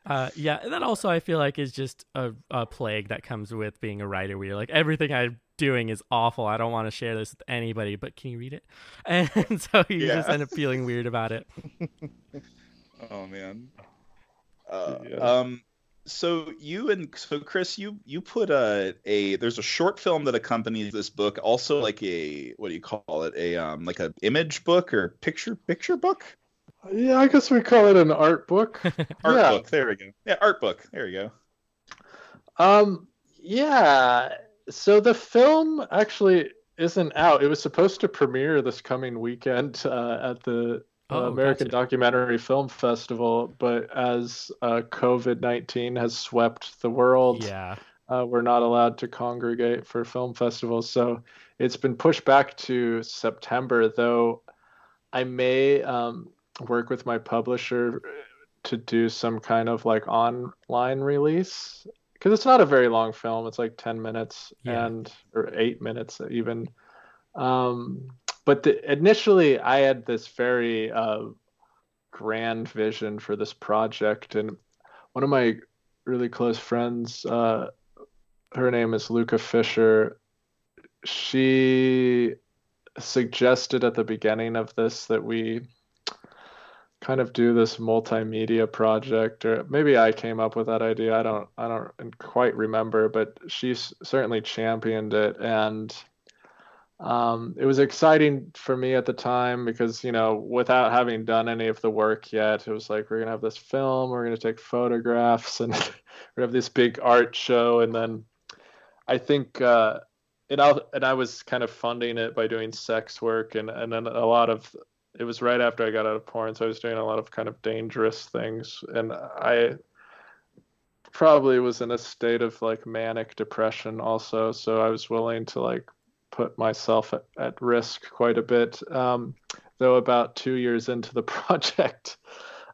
And then also I feel like is just a plague that comes with being a writer, where you're like, everything I'm doing is awful. I don't want to share this with anybody, but can you read it? And so you just end up feeling weird about it. Oh, man. So Chris, you put there's a short film that accompanies this book, also like what do you call it? Like a image book or picture book? Yeah, I guess we call it an art book. Book. There we go. Yeah, art book. There we go. Yeah. So the film actually isn't out. It was supposed to premiere this coming weekend at the American Documentary Film Festival, but as COVID-19 has swept the world, we're not allowed to congregate for film festivals. So it's been pushed back to September, though I may work with my publisher to do some kind of like online release, because it's not a very long film. It's like 10 minutes or 8 minutes even. But initially I had this very grand vision for this project, and one of my really close friends, her name is Luca Fisher. She suggested at the beginning of this that we kind of do this multimedia project, or maybe I came up with that idea. I don't quite remember, but she certainly championed it, and it was exciting for me at the time because, without having done any of the work yet, it was like, we're gonna have this film, we're gonna take photographs, and we're gonna have this big art show, and then I think and I was kind of funding it by doing sex work, and then it was right after I got out of porn, so I was doing a lot of kind of dangerous things, and I probably was in a state of like manic depression also, so I was willing to like put myself at risk quite a bit. Though about 2 years into the project,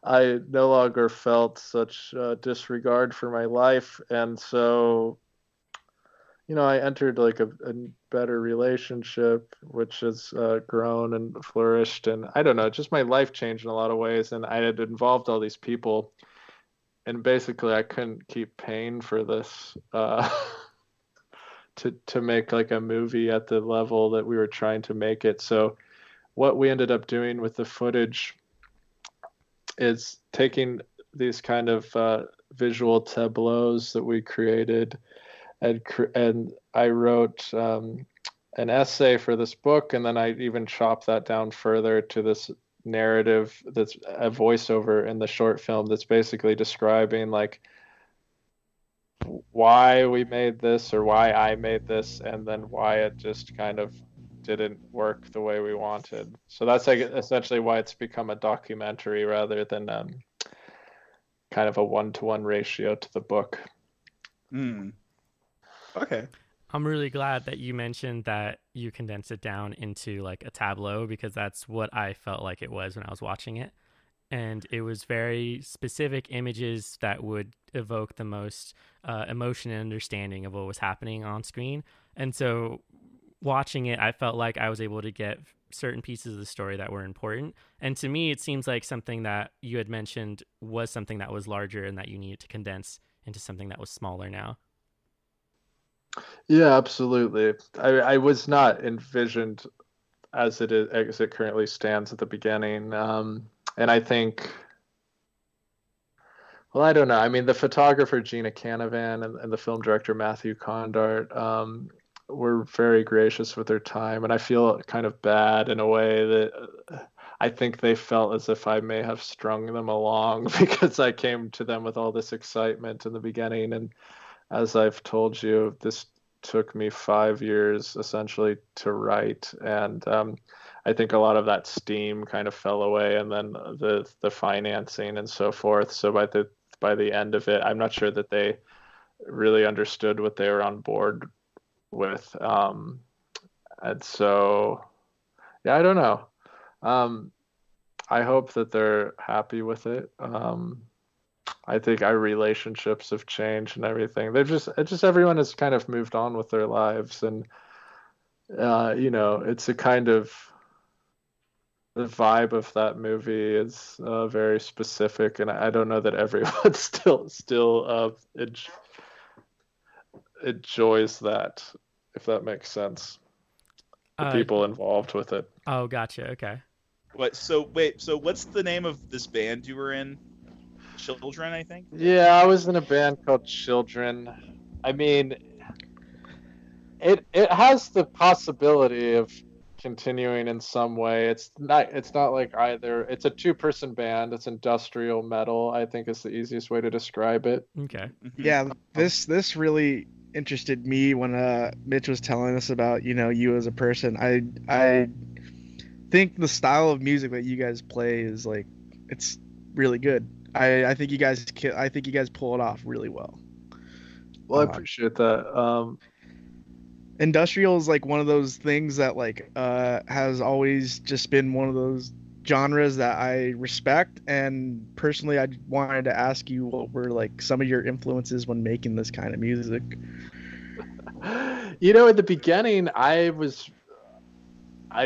I no longer felt such disregard for my life, and so I entered like a better relationship, which has grown and flourished. And I don't know, just my life changed in a lot of ways. And I had involved all these people. And basically, I couldn't keep paying for this to make like a movie at the level that we were trying to make it. So what we ended up doing with the footage is taking these kind of visual tableaus that we created, and I wrote an essay for this book, and then I even chopped that down further to this narrative that's a voiceover in the short film that's basically describing like why we made this or why I made this, and then why it just kind of didn't work the way we wanted. So that's like essentially why it's become a documentary rather than kind of a 1-to-1 ratio to the book. Okay. I'm really glad that you mentioned that you condensed it down into like a tableau, because that's what I felt like it was when I was watching it. And it was very specific images that would evoke the most emotion and understanding of what was happening on screen. And so watching it, I felt like I was able to get certain pieces of the story that were important. And to me, it seems like something that you had mentioned was something that was larger and that you needed to condense into something that was smaller now. Yeah, absolutely. I was not envisioned as it currently stands at the beginning. And I think, well, I don't know. I mean, the photographer Gina Canavan and the film director Matthew Condart were very gracious with their time, and I feel kind of bad in a way that I think they felt as if I may have strung them along because I came to them with all this excitement in the beginning, and as I've told you, this took me 5 years essentially to write, and I think a lot of that steam kind of fell away, and then the financing and so forth. So by the end of it, I'm not sure that they really understood what they were on board with, and so yeah, I don't know. I hope that they're happy with it. I think our relationships have changed and everything. Everyone has kind of moved on with their lives, and it's a kind of, the vibe of that movie is very specific, and I don't know that everyone still enjoys that, if that makes sense. The people involved with it. Oh, gotcha. Okay. So what's the name of this band you were in? Children, I think. Yeah, I was in a band called Children. I mean, it has the possibility of continuing in some way. It's not like either. It's a 2-person band. It's industrial metal, I think is the easiest way to describe it. Okay. Yeah, this really interested me when Mitch was telling us about you as a person. I think the style of music that you guys play is like, it's really good. I think you guys pull it off really well. Well, I appreciate that. Industrial is like one of those things that like has always just been one of those genres that I respect, and personally I wanted to ask you what were like some of your influences when making this kind of music. You know, at the beginning I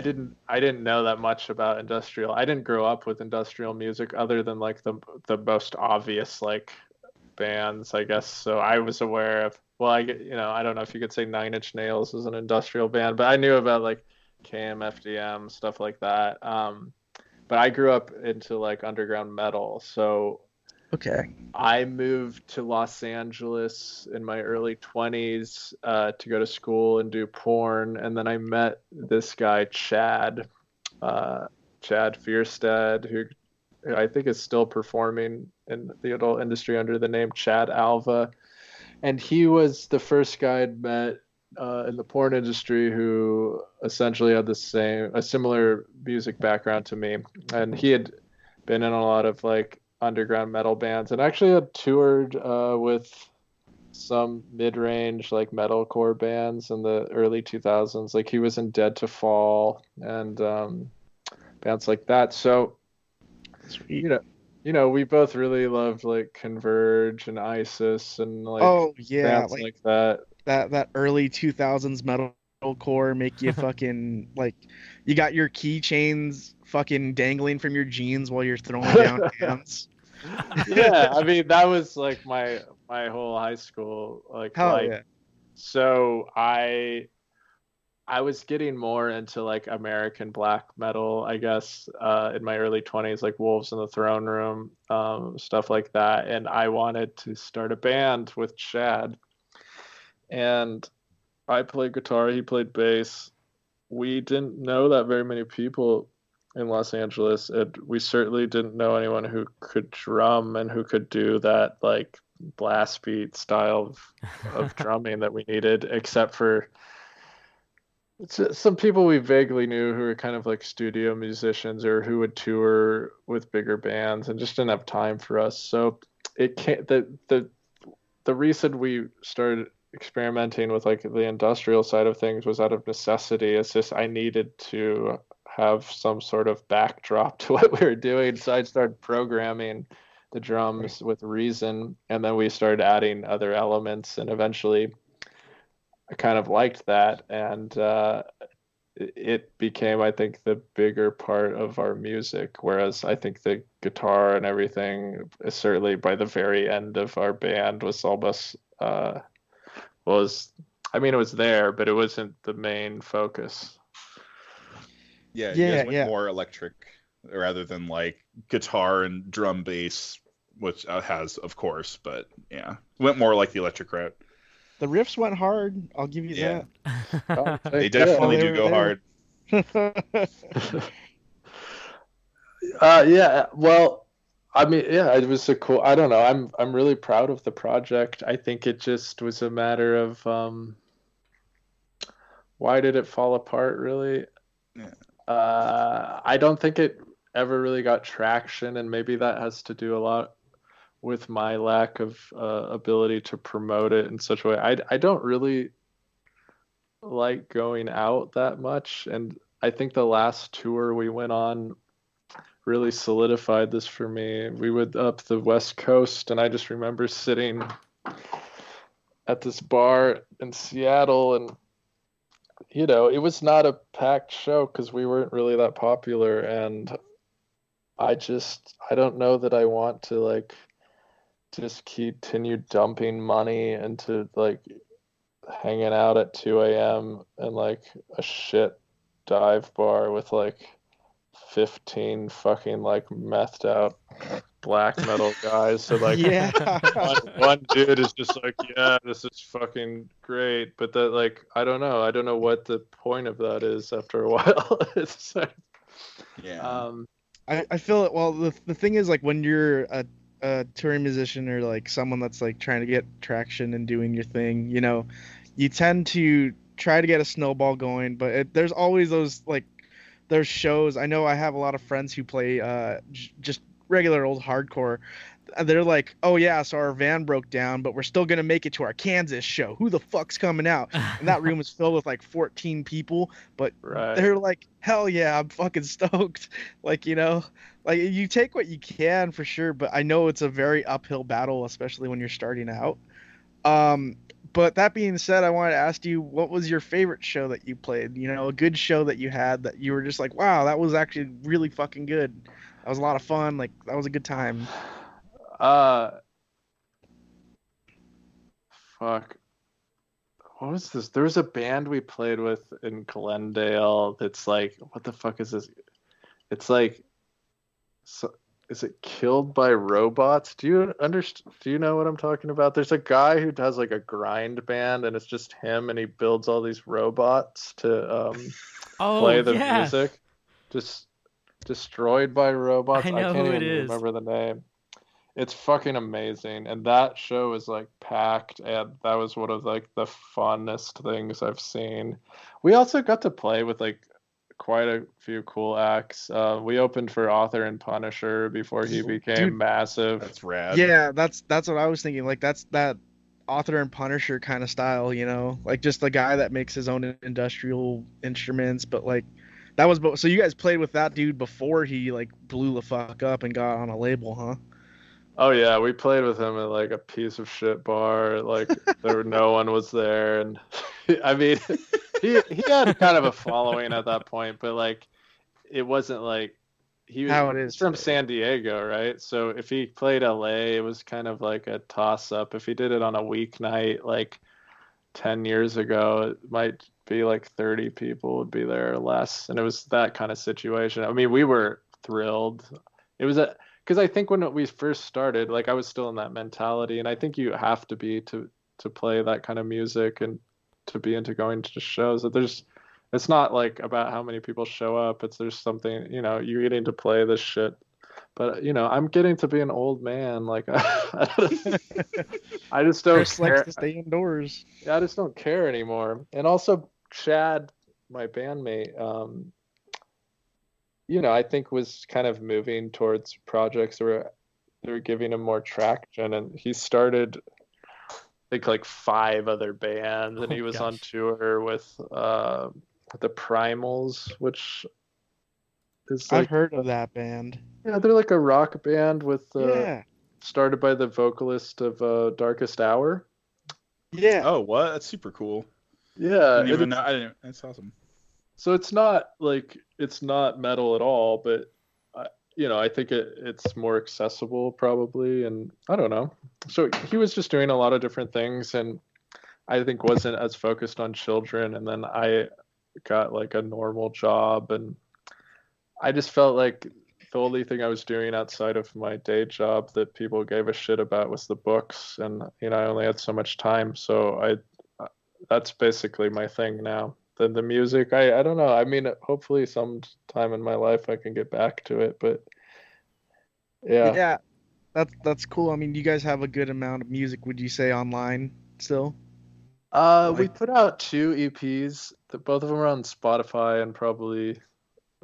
didn't know that much about industrial. I didn't grow up with industrial music other than like the most obvious like bands, I guess. So I was aware of, well, I don't know if you could say Nine Inch Nails is an industrial band, but I knew about like KMFDM, stuff like that. But I grew up into like underground metal. So okay, I moved to Los Angeles in my early 20s to go to school and do porn. And then I met this guy, Chad Fierstead, who I think is still performing in the adult industry under the name Chad Alva. And he was the first guy I'd met in the porn industry who essentially had a similar music background to me. And he had been in a lot of like underground metal bands and actually had toured with some mid-range like metalcore bands in the early 2000s. Like he was in Dead to Fall and bands like that. So sweet. You know, we both really loved like Converge and ISIS and like bands like that. That early 2000s metalcore make you fucking like you got your keychains fucking dangling from your jeans while you're throwing down hands. Yeah, I mean that was like my whole high school like Hell life. Yeah. So I was getting more into like American black metal, I guess, in my early 20s, like Wolves in the Throne Room, stuff like that. And I wanted to start a band with Chad. And I played guitar, he played bass. We didn't know that very many people in Los Angeles, and we certainly didn't know anyone who could drum and who could do that like blast beat style of drumming that we needed, except for some people we vaguely knew who were kind of like studio musicians or who would tour with bigger bands and just didn't have time for us. So it can't, the reason we started experimenting with like the industrial side of things was out of necessity. It's just I needed to have some sort of backdrop to what we were doing. So I started programming the drums with Reason, and then we started adding other elements, and eventually I kind of liked that, and it became, I think, the bigger part of our music, whereas I think the guitar and everything, certainly by the very end of our band, was almost it was there, but it wasn't the main focus. Yeah, you guys went more electric rather than like guitar and drum bass, which has, of course, but yeah, went more like the electric route. The riffs went hard. I'll give you that. They definitely do go hard. Yeah. Well, I mean, yeah, it was a cool. I don't know. I'm really proud of the project. I think it just was a matter of why did it fall apart, really? Yeah. I don't think it ever really got traction, and maybe that has to do a lot with my lack of ability to promote it in such a way. I don't really like going out that much, and I think the last tour we went on really solidified this for me. We went up the West Coast, and I just remember sitting at this bar in Seattle, and you know, it was not a packed show because we weren't really that popular, and I don't know that I want to like just continue dumping money into like hanging out at 2 a.m. in like a shit dive bar with like 15 fucking like methed out black metal guys. So like one dude is just like, yeah, this is fucking great, but that like I don't know what the point of that is after a while. It's like, I feel it. Well, the thing is, like, when you're a touring musician or like someone that's like trying to get traction and doing your thing, you know, you tend to try to get a snowball going, but there's always those like there's shows. I know I have a lot of friends who play just regular old hardcore. They're like, oh yeah, so our van broke down, but we're still gonna make it to our Kansas show. Who the fuck's coming out? And that room was filled with like 14 people, but they're like, hell yeah, I'm fucking stoked. Like, you know, like you take what you can for sure, but I know it's a very uphill battle, especially when you're starting out. But that being said, I wanted to ask you, what was your favorite show that you played? You know, a good show that you had that you were just like, wow, that was actually really fucking good. That was a lot of fun. Like, that was a good time. Fuck. What was this? There was a band we played with in Glendale that's like, what the fuck is this? It's like, so, is it Killed by Robots? Do you understand? Do you know what I'm talking about? There's a guy who does like a grind band, and it's just him, and he builds all these robots to play the music. Just Destroyed by Robots. I know can't who even it is. remember the name. It's fucking amazing, and that show is like packed, and that was one of like the funnest things I've seen. We also got to play with like quite a few cool acts. We opened for Author and Punisher before he became massive. That's rad. Yeah, that's what I was thinking. Like, that's that Author and Punisher kind of style, you know, like just the guy that makes his own industrial instruments. But like, that was so you guys played with that dude before he like blew the fuck up and got on a label, huh? Oh yeah, we played with him at like a piece of shit bar. Like no one was there, and I mean, he had kind of a following at that point, but like it wasn't like he was from San Diego, right? So if he played LA, it was kind of like a toss up. If he did it on a weeknight, like 10 years ago, it might be like 30 people would be there or less, and it was that kind of situation. I mean, we were thrilled. It was because I think when we first started, like I was still in that mentality, and I think you have to be to play that kind of music and to be into going to shows. That it's not like about how many people show up. There's something, you know, you're getting to play this shit. But you know, I'm getting to be an old man. Like I just don't Chris likes to stay indoors. I just don't care anymore. And also Chad, my bandmate, you know, I think was kind of moving towards projects where they were giving him more traction, and he started I think like 5 other bands, and he was on tour with the Primals, which is like, I've heard of that band. Yeah, they're like a rock band with started by the vocalist of Darkest Hour. Yeah. Oh, what? That's super cool. Yeah. I didn't know. That's awesome. So it's not metal at all, but you know, I think it's more accessible probably, and I don't know. So he was just doing a lot of different things, and I think wasn't as focused on children. And then I got like a normal job, and I just felt like the only thing I was doing outside of my day job that people gave a shit about was the books, and you know, I only had so much time, so that's basically my thing now. The music, I don't know. I mean, hopefully sometime in my life I can get back to it, but yeah, that's cool. I mean, you guys have a good amount of music, would you say, online still? We put out 2 EPs. Both of them are on Spotify and probably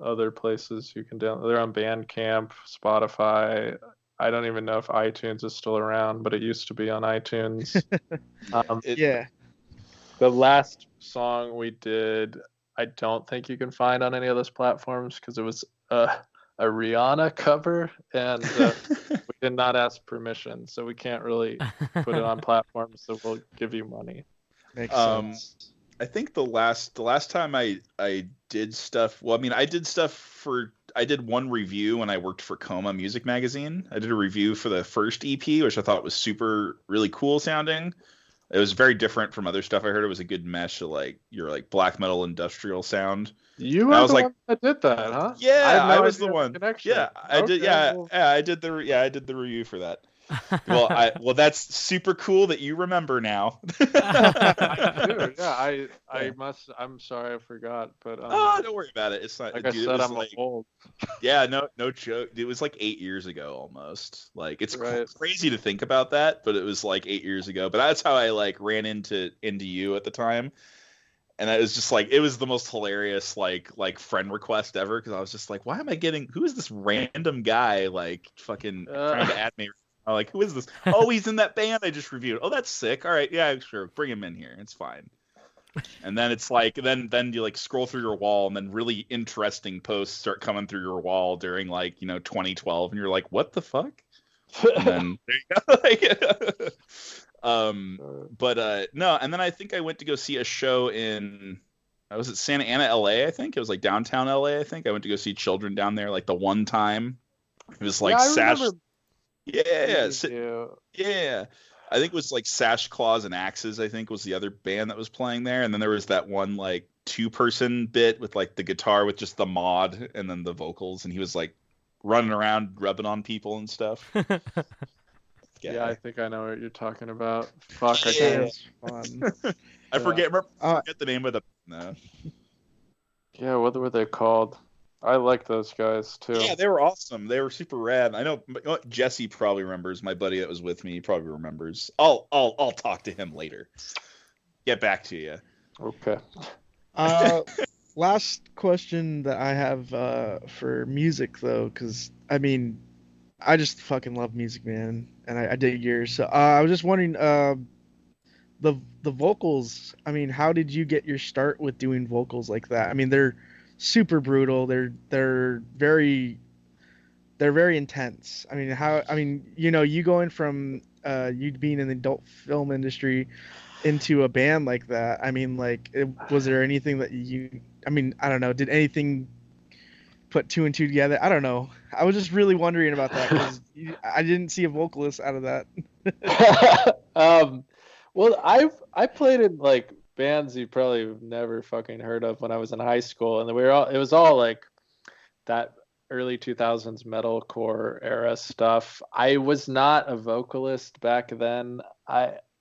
other places you can download. They're on Bandcamp, Spotify. I don't even know if iTunes is still around, but it used to be on iTunes. Yeah. The last song we did, I don't think you can find on any of those platforms because it was a Rihanna cover, and we did not ask permission, so we can't really put it on platforms that will give you money. Makes sense. I think the last time I did stuff. Well, I mean, I did one review when I worked for Coma Music Magazine. I did a review for the first EP, which I thought was really cool sounding. It was very different from other stuff I heard. It was a good mesh of like your like black metal industrial sound. You were the one that did that, huh? Yeah, I was the one. Yeah, I did. Yeah, I did the review for that. Well, that's super cool that you remember now. I do. Yeah, I'm sorry I forgot, but don't worry about it. It's not. Like I said, I'm old. Yeah, no joke. It was like 8 years ago almost. Like it's crazy to think about that, but it was like 8 years ago. But that's how I like ran into you at the time. And it was just like, it was the most hilarious like friend request ever, because I was just like, why am I getting, who is this random guy like fucking trying to add me? I'm like, who is this? Oh, he's in that band I just reviewed. Oh, that's sick. All right, yeah, sure, bring him in here. It's fine. And then it's like, then you like scroll through your wall, and then really interesting posts start coming through your wall during like 2012, and you're like, what the fuck? And then there you go. No, and then I think I went to go see a show in, was it Santa Ana, LA? I think it was like downtown LA. I think I went to go see Children down there like the one time. It was like Sash. Yeah. I think it was like Sash, Claws, and Axes, I think was the other band that was playing there. And then there was that one like 2-person bit with like the guitar with just the mod and then the vocals, and he was like running around rubbing on people and stuff. Yeah, I think I know what you're talking about. Fuck, I Yeah. can't. I forget the name of the. No. Yeah, what were they called? I like those guys too. Yeah, they were awesome. They were super rad. I know Jesse probably remembers. My buddy that was with me probably remembers. I'll talk to him later. Get back to you. Okay. Last question that I have for music though, because I mean, I just fucking love music, man, and I dig yours. So I was just wondering, the vocals. I mean, how did you get your start with doing vocals like that? I mean, they're super brutal. They're very intense. I mean, you going from you being in the adult film industry into a band like that. I mean, like, was there anything that I don't know. Did anything put 2 and 2 together? I don't know. I was just really wondering about that because I didn't see a vocalist out of that. Well, I played in like bands you probably never fucking heard of when I was in high school, and it was all like that early 2000s metalcore era stuff. I was not a vocalist back then.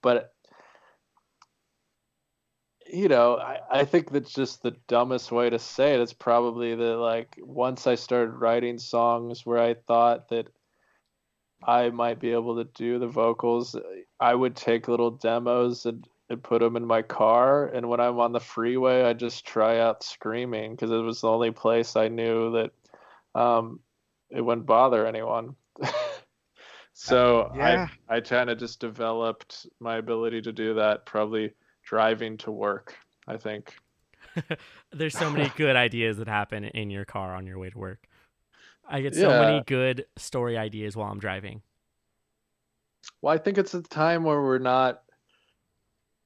But I think that's just the dumbest way to say it. It's probably that like once I started writing songs where I thought that I might be able to do the vocals, I would take little demos and put them in my car, and when I'm on the freeway, I just try out screaming because it was the only place I knew that it wouldn't bother anyone. So yeah. I kind of just developed my ability to do that probably driving to work, I think. There's so many good ideas that happen in your car on your way to work. I get so many good story ideas while I'm driving. Well, I think it's a time where we're not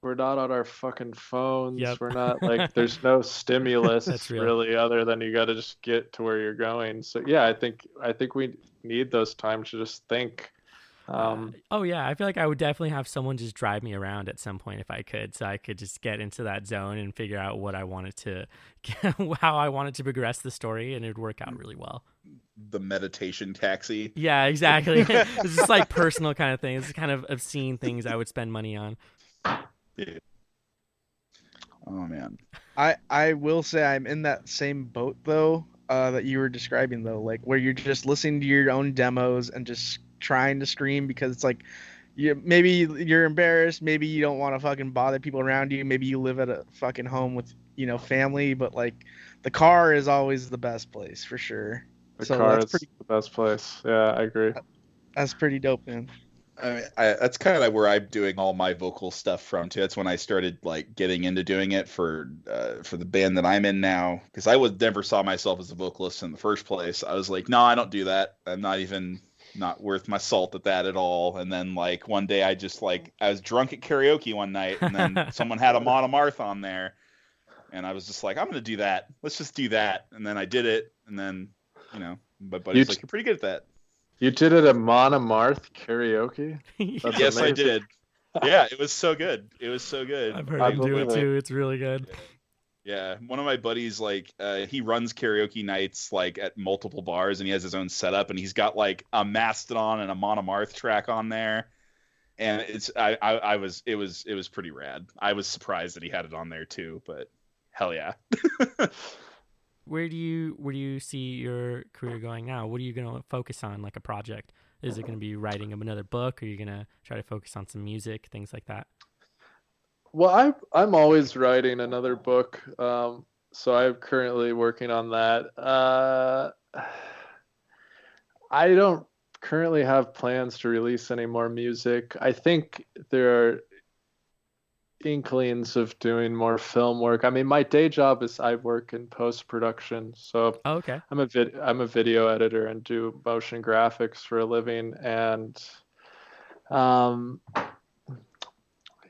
on our fucking phones. Yep. We're not like, there's no stimulus really other than you got to just get to where you're going. So yeah, I think we need those times to just think. I feel like I would definitely have someone just drive me around at some point if I could, so I could just get into that zone and figure out what I wanted to, how I wanted to progress the story, and it would work out really well. The meditation taxi. Yeah, exactly. It's just like personal kind of thing. It's kind of obscene things I would spend money on. Yeah. Oh man. I will say I'm in that same boat though, that you were describing though, like where you're just listening to your own demos and just trying to scream because it's like maybe you're embarrassed, maybe you don't want to fucking bother people around you, maybe you live at a fucking home with family, but like the car is always the best place for sure. The car is the best place. Yeah, I agree. That's pretty dope, man. I mean, that's kind of where I'm doing all my vocal stuff from too. That's when I started like getting into doing it for the band that I'm in now, because I never saw myself as a vocalist in the first place. I was like, no, I don't do that. I'm not worth my salt at all. And then like one day I was drunk at karaoke one night, and then someone had a Monomarth on there, and I was just like, I'm gonna do that. Let's just do that. And then I did it, and then my buddy's like, you're pretty good at that. You did it at Monomarth karaoke? Yes, amazing. I did. Yeah, it was so good. I've heard him do it too. It's really good. Yeah, one of my buddies, like, he runs karaoke nights like at multiple bars, and he has his own setup, and he's got like a Mastodon and a Monomarth track on there, and it was pretty rad. I was surprised that he had it on there too, but hell yeah. Where do you see your career going now? What are you going to focus on, like a project? Is it going to be writing another book? Or are you going to try to focus on some music, things like that? Well, I'm always writing another book, so I'm currently working on that. I don't currently have plans to release any more music. I think there are inklings of doing more film work. I mean, my day job is I work in post-production, so Okay. I'm a video editor and do motion graphics for a living, and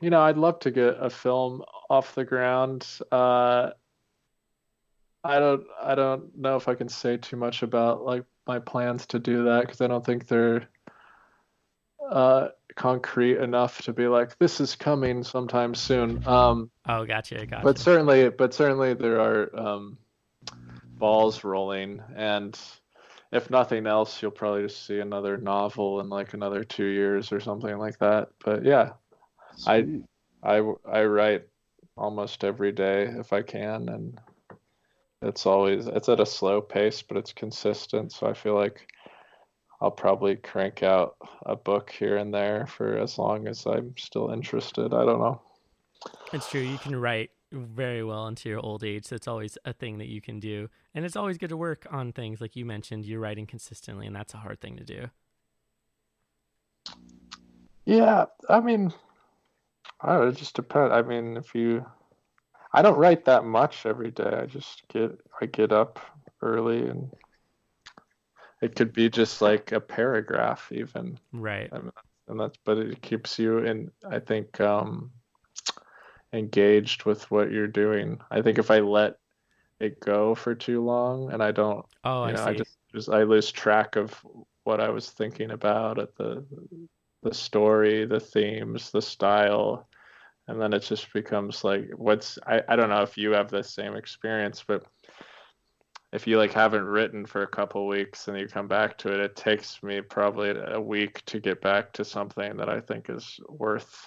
I'd love to get a film off the ground. I don't know if I can say too much about like my plans to do that because I don't think they're concrete enough to be like this is coming sometime soon. Gotcha. But certainly there are balls rolling, and if nothing else, you'll probably just see another novel in like another 2 years or something like that. But yeah, I write almost every day if I can, and it's at a slow pace, but it's consistent. So I feel like I'll probably crank out a book here and there for as long as I'm still interested. I don't know. It's true. You can write very well into your old age. So it's always a thing that you can do. And it's always good to work on things. Like you mentioned, you're writing consistently, and that's a hard thing to do. Yeah. I mean, I don't know, it just depends. I mean, I don't write that much every day. I get up early, and it could be just like a paragraph even. Right. But it keeps you I think, engaged with what you're doing. I think if I let it go for too long and I don't, I lose track of what I was thinking about at the story, the themes, the style. And then it just becomes like, I don't know if you have the same experience, but if you like haven't written for a couple weeks and you come back to it, it takes me probably a week to get back to something that I think is worth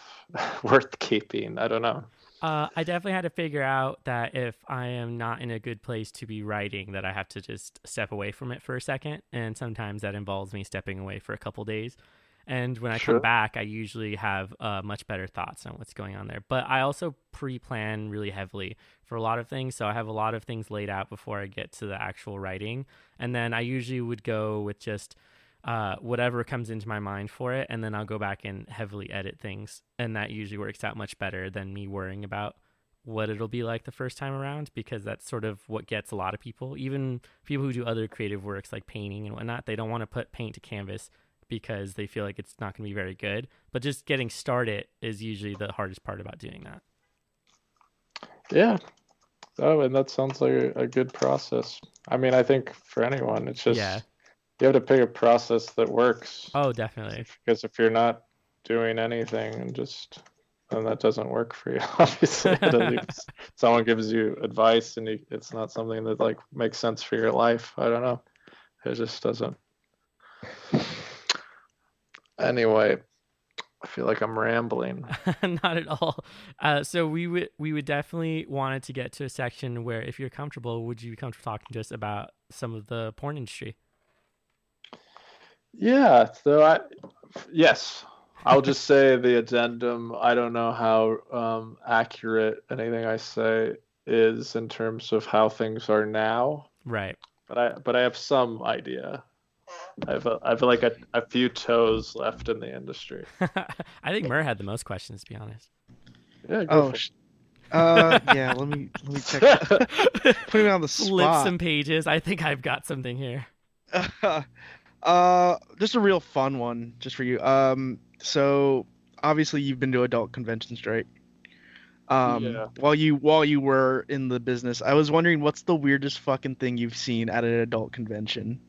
keeping. I don't know. I definitely had to figure out that if I am not in a good place to be writing, that I have to just step away from it for a second. And sometimes that involves me stepping away for a couple days. And when I come back, I usually have much better thoughts on what's going on there. But I also pre-plan really heavily for a lot of things. So I have a lot of things laid out before I get to the actual writing. And then I usually would go with just whatever comes into my mind for it. And then I'll go back and heavily edit things. And that usually works out much better than me worrying about what it'll be like the first time around, because that's sort of what gets a lot of people, even people who do other creative works like painting and whatnot. They don't want to put paint to canvas because they feel like it's not going to be very good. But just getting started is usually the hardest part about doing that. Yeah. Oh, and that sounds like a good process. I mean, I think for anyone, it's just you have to pick a process that works. Oh, definitely. Because if you're not doing anything and then that doesn't work for you, obviously. Someone gives you advice and it's not something that like makes sense for your life. I don't know. It just doesn't. Anyway, I feel like I'm rambling. Not at all. So we would definitely wanted to get to a section where, if you're comfortable, would you be comfortable talking to us about some of the porn industry? Yeah. So yes, I'll just say the addendum. I don't know how accurate anything I say is in terms of how things are now. Right. But I have some idea. I have like a few toes left in the industry. I think Murr had the most questions, to be honest. Yeah. Yeah. Let me check. Put me on the spot. Flip some pages. I think I've got something here. Just a real fun one, just for you. So obviously you've been to adult conventions, right? While you were in the business, I was wondering, what's the weirdest fucking thing you've seen at an adult convention?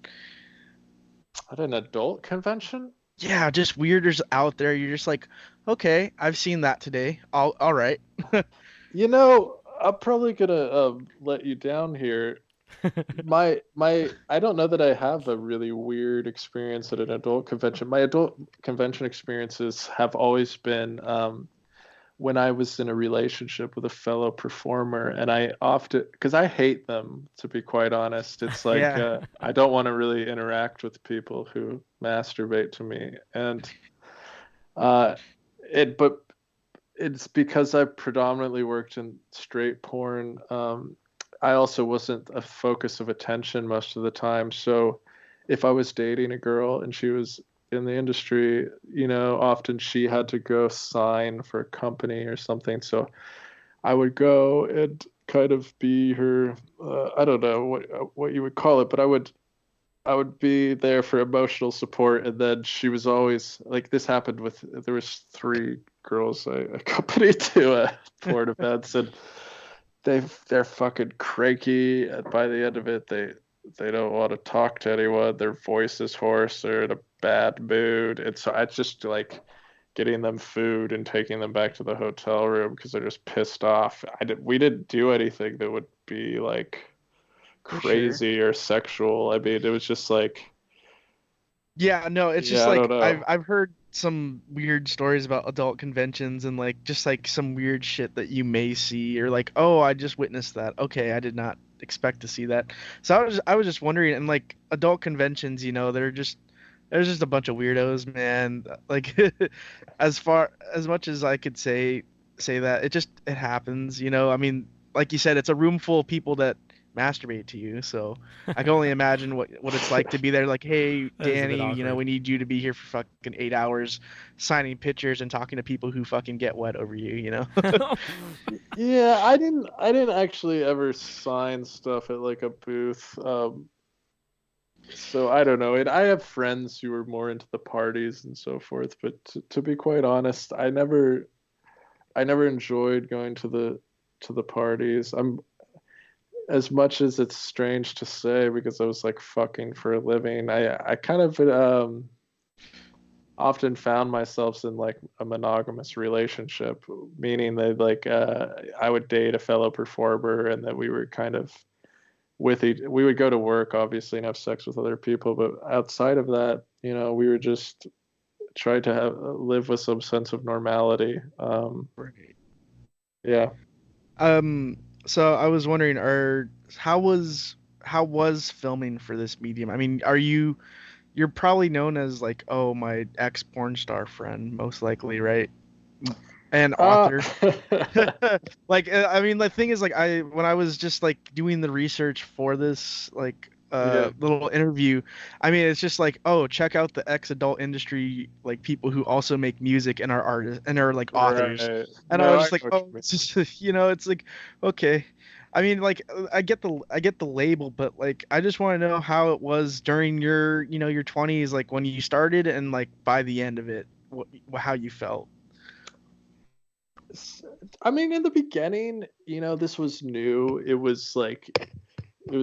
At an adult convention? Yeah, just weirders out there. You're just like, okay, I've seen that today. All right. I'm probably gonna let you down here. My I don't know that I have a really weird experience at an adult convention. My adult convention experiences have always been when I was in a relationship with a fellow performer, and I often, because I hate them, to be quite honest. It's like I don't want to really interact with people who masturbate to me, and but it's because I predominantly worked in straight porn. I also wasn't a focus of attention most of the time. So if I was dating a girl and she was in the industry, often she had to go sign for a company or something. So I would go and kind of be her, I don't know what you would call it, but I would be there for emotional support. And then she was always like, this happened there was 3 girls I accompanied to porn events, and they're fucking cranky. And by the end of it, they don't want to talk to anyone. Their voice is hoarse. They're in a bad mood. And so I just like getting them food and taking them back to the hotel room because they're just pissed off. We didn't do anything that would be like crazy or sexual. I mean, it was just like, yeah, no, it's just like I've heard some weird stories about adult conventions and like just like some weird shit that you may see, or like, oh, I just witnessed that. Okay, I did not expect to see that. So I was just wondering, and like adult conventions, there's just a bunch of weirdos, man. Like as much as I could say that, it happens, I mean, like you said, it's a room full of people that masturbate to you, so I can only imagine what it's like to be there, like, hey, Danny, we need you to be here for fucking 8 hours signing pictures and talking to people who fucking get wet over you. Yeah, I didn't actually ever sign stuff at like a booth, so I don't know. And I have friends who are more into the parties and so forth, but to be quite honest, I never enjoyed going to the parties. As much as it's strange to say, because I was like fucking for a living, I kind of often found myself in like a monogamous relationship, meaning that like I would date a fellow performer, and that we were kind of we would go to work obviously and have sex with other people, but outside of that, we were just trying to live with some sense of normality. Yeah. So I was wondering, how was filming for this medium? I mean, you're probably known as like, oh, my ex porn star friend, most likely, right? And author. Like, I mean, the thing is, like, when I was just like doing the research for this, like, little interview, I mean, it's just like, oh, check out the ex-adult industry, like people who also make music and are artists and are like authors. Right. And I was just like, oh, it's just, it's like, okay. I mean, like, I get the label, but like, I just want to know how it was during your, your 20s, like when you started, and like by the end of it, how you felt. I mean, in the beginning, this was new. It was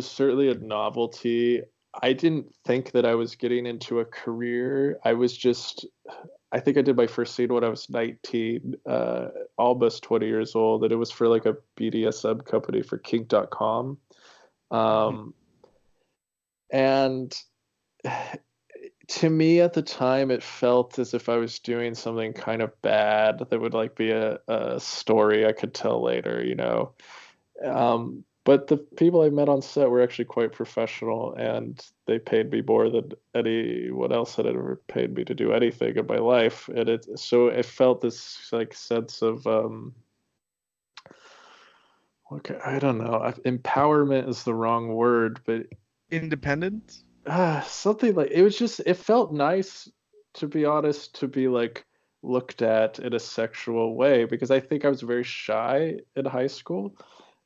certainly a novelty. I didn't think that I was getting into a career. I think I did my first scene when I was 19, almost 20 years old, and it was for like a BDSM company for kink.com. And to me at the time, it felt as if I was doing something kind of bad that would like be a story I could tell later, but the people I met on set were actually quite professional, and they paid me more than anyone else had ever paid me to do anything in my life. And it felt this like sense of I don't know, empowerment is the wrong word, but independence. Something like it felt nice, to be honest, to be like looked at in a sexual way, because I think I was very shy in high school,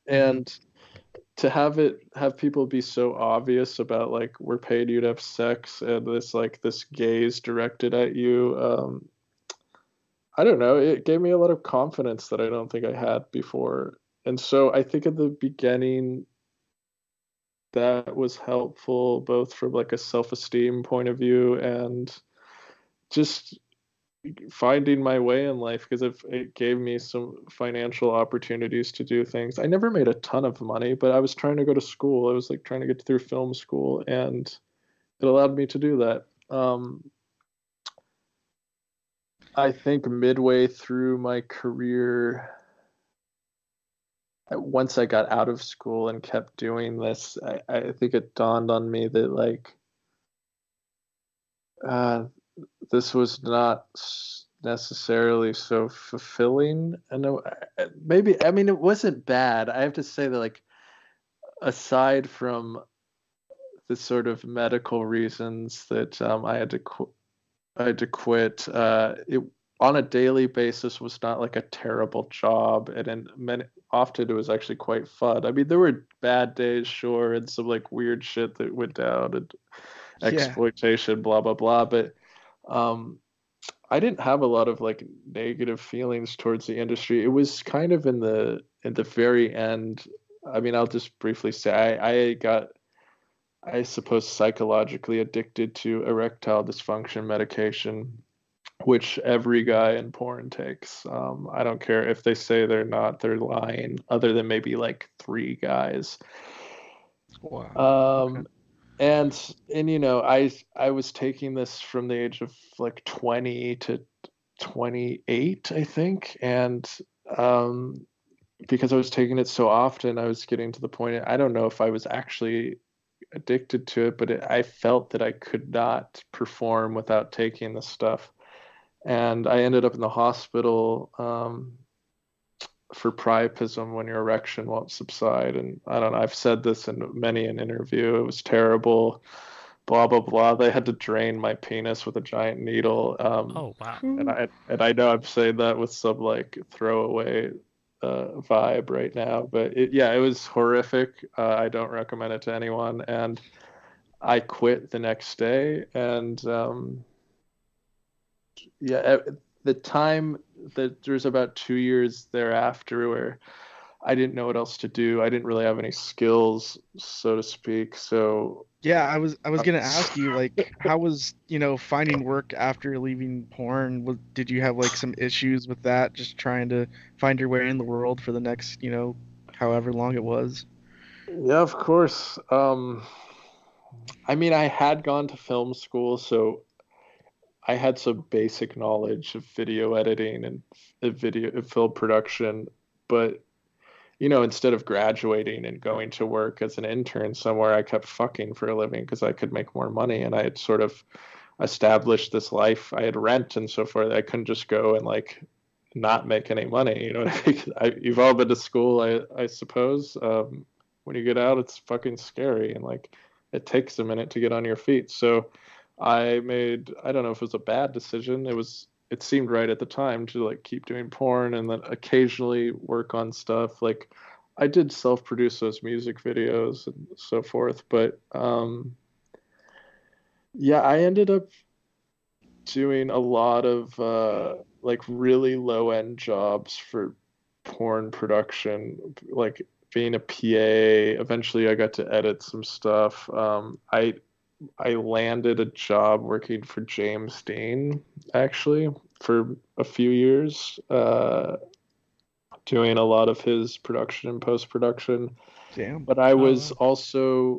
and to have people be so obvious about like, we're paying you to have sex, and this gaze directed at you, I don't know, it gave me a lot of confidence that I don't think I had before. And so I think at the beginning that was helpful, both from like a self-esteem point of view and just finding my way in life, because it gave me some financial opportunities to do things. I never made a ton of money, but I was trying to go to school. I was like trying to get through film school, and it allowed me to do that. I think midway through my career, once I got out of school and kept doing this, I think it dawned on me that like this was not necessarily so fulfilling. And maybe, I mean, it wasn't bad. I have to say that, like, aside from the sort of medical reasons that I had to quit, it on a daily basis was not like a terrible job, and often it was actually quite fun. I mean, there were bad days, sure, and some like weird shit that went down and exploitation, blah blah blah, but I didn't have a lot of like negative feelings towards the industry. It was kind of in the very end. I mean, I'll just briefly say I got, I suppose, psychologically addicted to erectile dysfunction medication, which every guy in porn takes. I don't care if they say they're not, they're lying, other than maybe like 3 guys. Wow. Okay. And you know, I was taking this from the age of like 20 to 28, I think, and because I was taking it so often, I was getting to the point, I don't know if I was actually addicted to it, but I felt that I could not perform without taking the stuff. And I ended up in the hospital for priapism, when your erection won't subside. And I don't know, I've said this in many an interview. It was terrible, blah, blah, blah. They had to drain my penis with a giant needle. Oh, wow. And I know I'm saying that with some like throwaway vibe right now, but it was horrific. I don't recommend it to anyone. And I quit the next day. And the time that there's about 2 years thereafter where I didn't know what else to do. I didn't really have any skills, so to speak. So yeah, I was gonna ask you, like, how was, you know, finding work after leaving porn? Did you have like some issues with that, just trying to find your way in the world for the next, you know, however long it was? Yeah, of course. I mean, I had gone to film school, so I had some basic knowledge of video editing and film production, but you know, instead of graduating and going to work as an intern somewhere, I kept fucking for a living because I could make more money, and I had sort of established this life. I had rent and so forth. I couldn't just go and like not make any money. You know what I mean? You've all been to school, I suppose. When you get out, it's fucking scary, and like it takes a minute to get on your feet. So I don't know if it was a bad decision. It seemed right at the time to like keep doing porn and then occasionally work on stuff. Like I did self-produce those music videos and so forth, but I ended up doing a lot of like really low-end jobs for porn production, like being a PA. Eventually I got to edit some stuff. I landed a job working for James Dean, actually, for a few years, doing a lot of his production and post-production. Damn. But I was also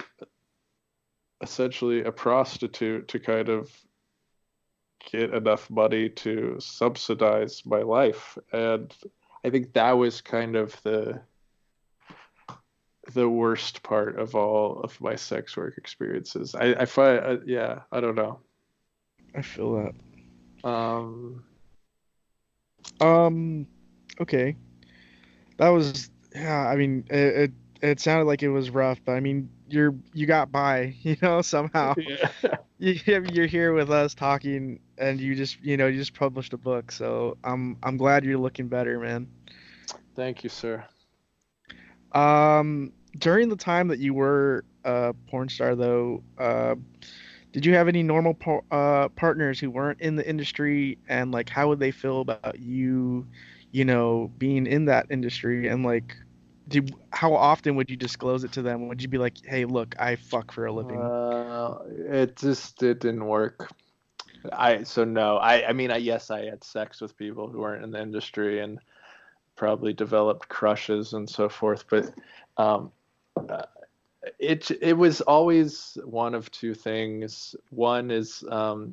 essentially a prostitute to kind of get enough money to subsidize my life. And I think that was kind of the worst part of all of my sex work experiences. I find, I don't know. I feel that. Okay. That was, yeah, I mean, it sounded like it was rough, but I mean, you got by, you know, somehow. Yeah. You're here with us talking, and you just published a book, so I'm glad you're looking better, man. Thank you, sir. During the time that you were a porn star, though, did you have any normal partners who weren't in the industry, and like, how would they feel about you, you know, being in that industry? And like, how often would you disclose it to them? Would you be like, hey, look, I fuck for a living? It didn't work. I mean, yes, I had sex with people who weren't in the industry and probably developed crushes and so forth, but it was always one of two things. One is I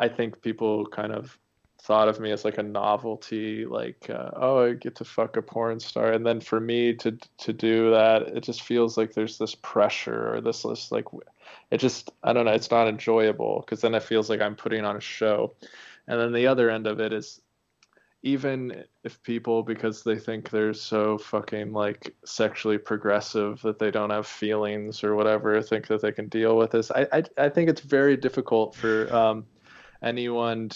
think people kind of thought of me as like a novelty, like oh, I get to fuck a porn star, and then for me to do that, it just feels like there's this pressure or this like, it just, I don't know, it's not enjoyable, because then it feels like I'm putting on a show. And then the other end of it is, even if people, because they think they're so fucking like sexually progressive that they don't have feelings or whatever, think that they can deal with this. I think it's very difficult for anyone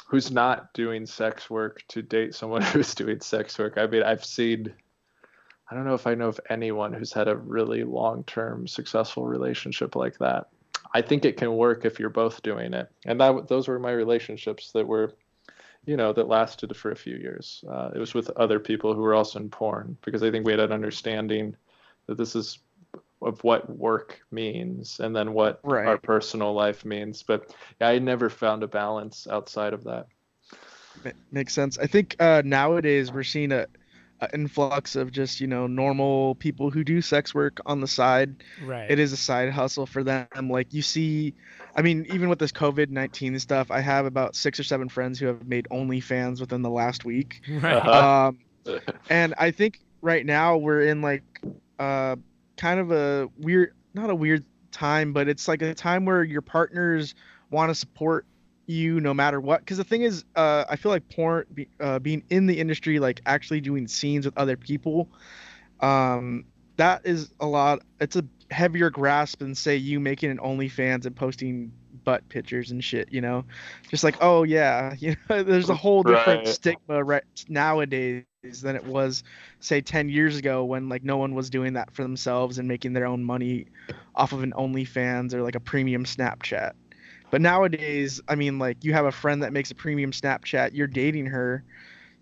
who's not doing sex work to date someone who's doing sex work. I mean, I don't know if I know of anyone who's had a really long-term successful relationship like that. I think it can work if you're both doing it. And those were my relationships that were, that lasted for a few years. It was with other people who were also in porn, because I think we had an understanding that this is of what work means and then what our personal life means. But I never found a balance outside of that. Makes sense. I think nowadays we're seeing a influx of just normal people who do sex work on the side. Right. It is a side hustle for them. Like you see, I mean, even with this COVID-19 stuff, I have about 6 or 7 friends who have made OnlyFans within the last week. Right. And I think right now we're in like kind of a weird, not a weird time, but it's like a time where your partners want to support you no matter what. Because the thing is, I feel like porn, being in the industry, like actually doing scenes with other people, that is a lot. It's a heavier grasp than say you making an OnlyFans and posting butt pictures and shit. Just like, oh yeah, there's a whole different stigma right nowadays than it was say 10 years ago, when like no one was doing that for themselves and making their own money off of an OnlyFans or like a premium Snapchat. But nowadays, I mean, like, you have a friend that makes a premium Snapchat, you're dating her,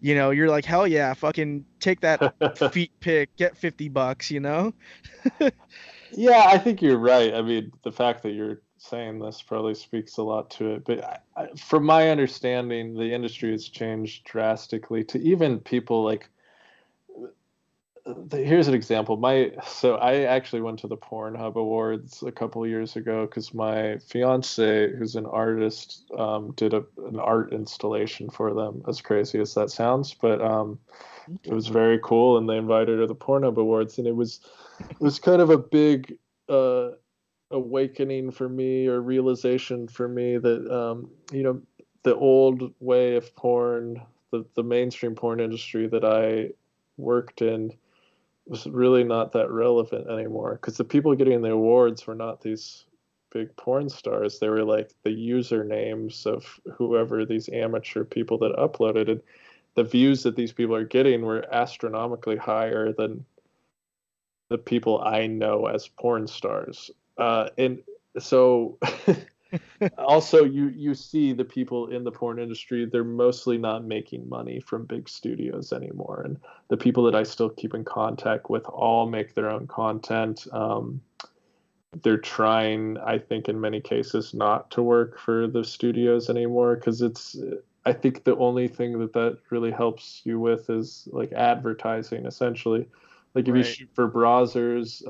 you're like, hell yeah, fucking take that feet pic, get $50, Yeah, I think you're right. I mean, the fact that you're saying this probably speaks a lot to it. But from my understanding, the industry has changed drastically to even people like, here's an example. So I actually went to the Pornhub Awards a couple of years ago because my fiance, who's an artist, did an art installation for them. As crazy as that sounds, but it was very cool, and they invited her to the Pornhub Awards, and it was kind of a big awakening for me, or realization for me, that the old way of porn, the mainstream porn industry that I worked in, was really not that relevant anymore, because the people getting the awards were not these big porn stars. They were like the usernames of whoever these amateur people that uploaded it. The views that these people are getting were astronomically higher than the people I know as porn stars. And so also you see the people in the porn industry, they're mostly not making money from big studios anymore. And the people that I still keep in contact with all make their own content. They're trying, I think, in many cases, not to work for the studios anymore, because I think the only thing that really helps you with is like advertising, essentially. Like if you shoot for browsers,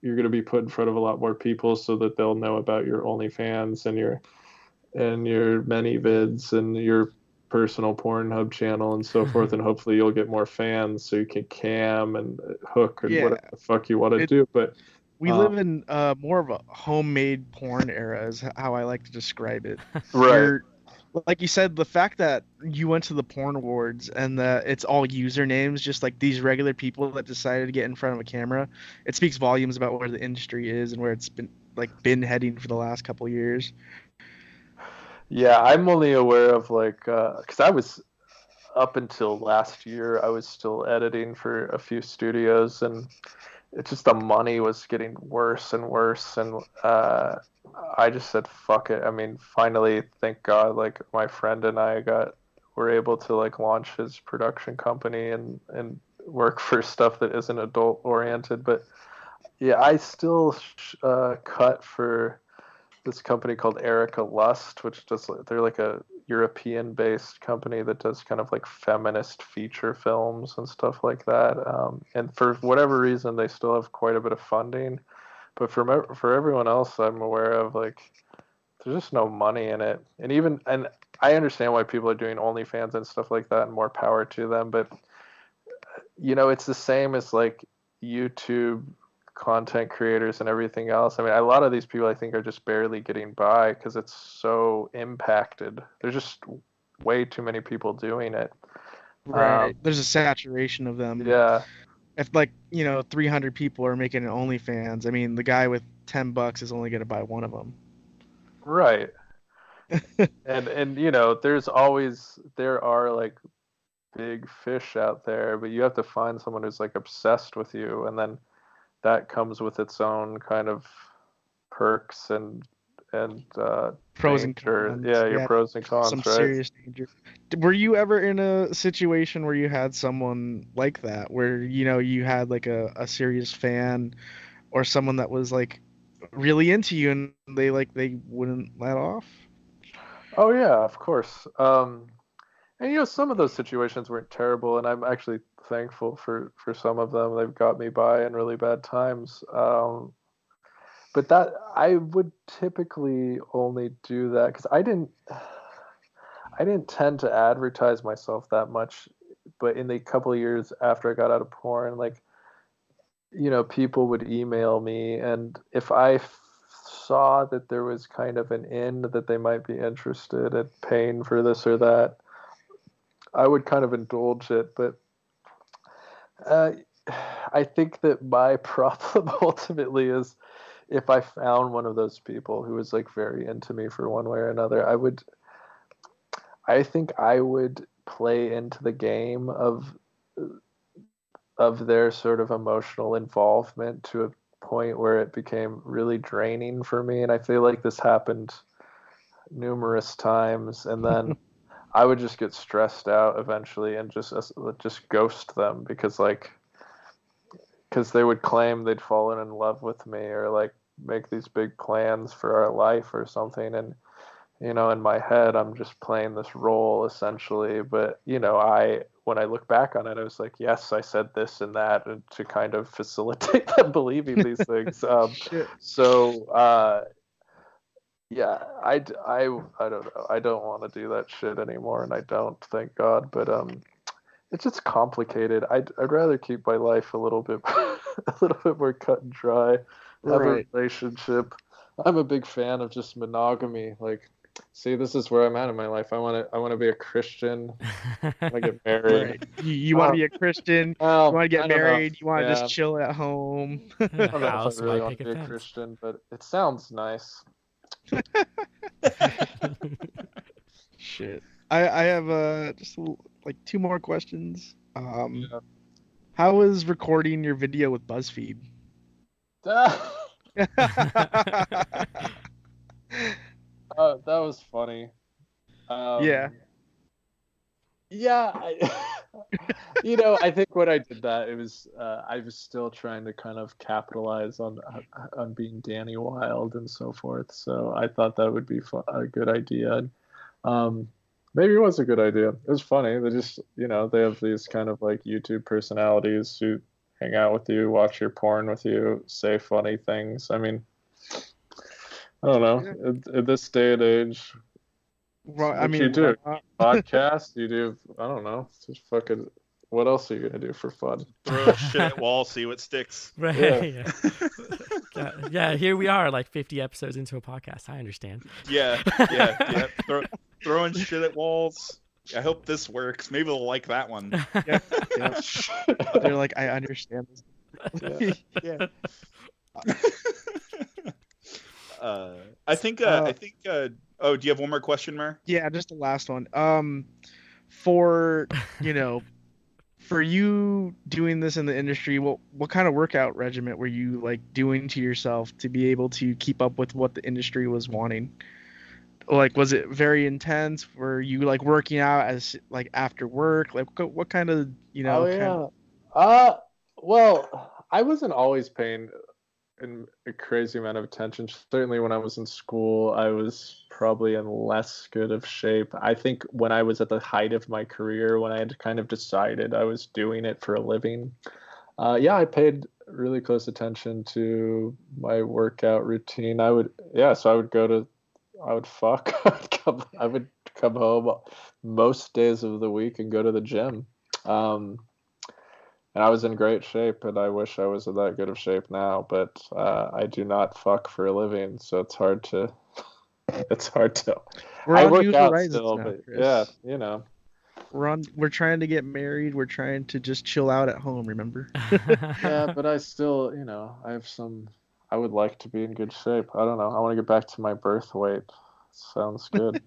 you're going to be put in front of a lot more people so that they'll know about your OnlyFans and your ManyVids and your personal Pornhub channel and so forth, and hopefully you'll get more fans so you can cam and hook and whatever the fuck you want to do. But we live in more of a homemade porn era, is how I like to describe it. Right. Like you said, the fact that you went to the porn awards and that it's all usernames, just like these regular people that decided to get in front of a camera, it speaks volumes about where the industry is and where it's been heading for the last couple of years. Yeah, I'm only aware of because I was, up until last year, I was still editing for a few studios, and it's just the money was getting worse and worse, and I just said fuck it. I mean, finally, thank God, like my friend and I were able to like launch his production company and work for stuff that isn't adult oriented. But yeah, I still cut for this company called Erica Lust, which they're like a European based company that does kind of like feminist feature films and stuff like that. And for whatever reason, they still have quite a bit of funding. But for everyone else I'm aware of, like, there's just no money in it. And I understand why people are doing OnlyFans and stuff like that, and more power to them. But, it's the same as like YouTube content creators and everything else. I mean, a lot of these people I think are just barely getting by because it's so impacted. There's just way too many people doing it. Right. There's a saturation of them. Yeah. If like, 300 people are making an OnlyFans, I mean, the guy with $10 is only going to buy one of them. Right. and there are like big fish out there, but you have to find someone who's like obsessed with you, and then that comes with its own kind of perks and pros and cons. Yeah, your pros and cons, some right? Serious danger. Were you ever in a situation where you had someone like that, where you had like a serious fan or someone that was like really into you and they wouldn't let off? Oh yeah, of course. And some of those situations weren't terrible, and I'm actually thankful for some of them. They've got me by in really bad times. But that I would typically only do that because I didn't tend to advertise myself that much. But in the couple of years after I got out of porn, like, people would email me, and if I saw that there was kind of an in that they might be interested in paying for this or that, I would kind of indulge it. But I think that my problem ultimately is if I found one of those people who was like very into me for one way or another, I think I would play into the game of their sort of emotional involvement to a point where it became really draining for me. And I feel like this happened numerous times, and then I would just get stressed out eventually and just ghost them because they would claim they'd fallen in love with me or like make these big plans for our life or something. And, in my head, I'm just playing this role essentially. But, when I look back on it, I was like, yes, I said this and that and to kind of facilitate them believing these things. Yeah, I don't know. I don't want to do that shit anymore, and I don't, thank God. But it's just complicated. I'd rather keep my life a little bit more cut and dry. Have a relationship. I'm a big fan of just monogamy. Like, see, this is where I'm at in my life. I want to be a Christian. I want to get married. Right. You want to be a Christian. You want to get married. You want to just chill at home. I don't know if I really want to be a Christian, but it sounds nice. Shit. I have just like 2 more questions. How is recording your video with BuzzFeed? That was funny. Yeah. I think when I did that, it was I was still trying to kind of capitalize on being Danny Wilde and so forth. So I thought that would be a good idea. Maybe it was a good idea. It was funny. They just, they have these kind of like YouTube personalities who hang out with you, watch your porn with you, say funny things. I mean, I don't know. At this day and age, well, you do podcast. You do. I don't know. Just fucking. What else are you gonna do for fun? Throw shit at wall, see what sticks. Right. Yeah. Here we are, like 50 episodes into a podcast. I understand. Yeah. Throwing shit at walls. I hope this works. Maybe they'll like that one. Yeah. They're like, I understand this. Yeah. I think. Oh, do you have one more question, Mer? Yeah, just the last one. For for you doing this in the industry, what kind of workout regimen were you like doing to yourself to be able to keep up with what the industry was wanting? Like, was it very intense? Were you like working out as like after work? Like, what kind of Well, I wasn't always paying a crazy amount of attention. Certainly when I was in school, I was probably in less good of shape. I think when I was at the height of my career, when I had kind of decided I was doing it for a living, I paid really close attention to my workout routine. I would fuck. I would come home most days of the week and go to the gym. And I was in great shape, and I wish I was in that good of shape now, but I do not fuck for a living, so it's hard to. I work out still, now, but Chris. Yeah, you know. We're trying to get married. We're trying to just chill out at home, remember? Yeah, but I still, you know, I would like to be in good shape. I don't know. I want to get back to my birth weight. Sounds good.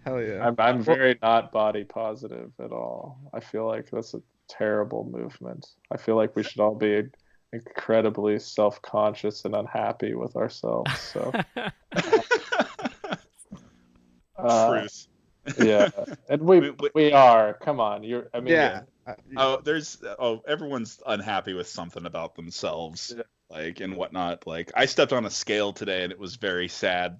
Hell yeah. I'm very not body positive at all. I feel like that's a terrible movement. I feel like we should all be incredibly self-conscious and unhappy with ourselves. So truth. Yeah, and we are. Come on, everyone's unhappy with something about themselves. Yeah. Like and whatnot. Like I stepped on a scale today and it was very sad.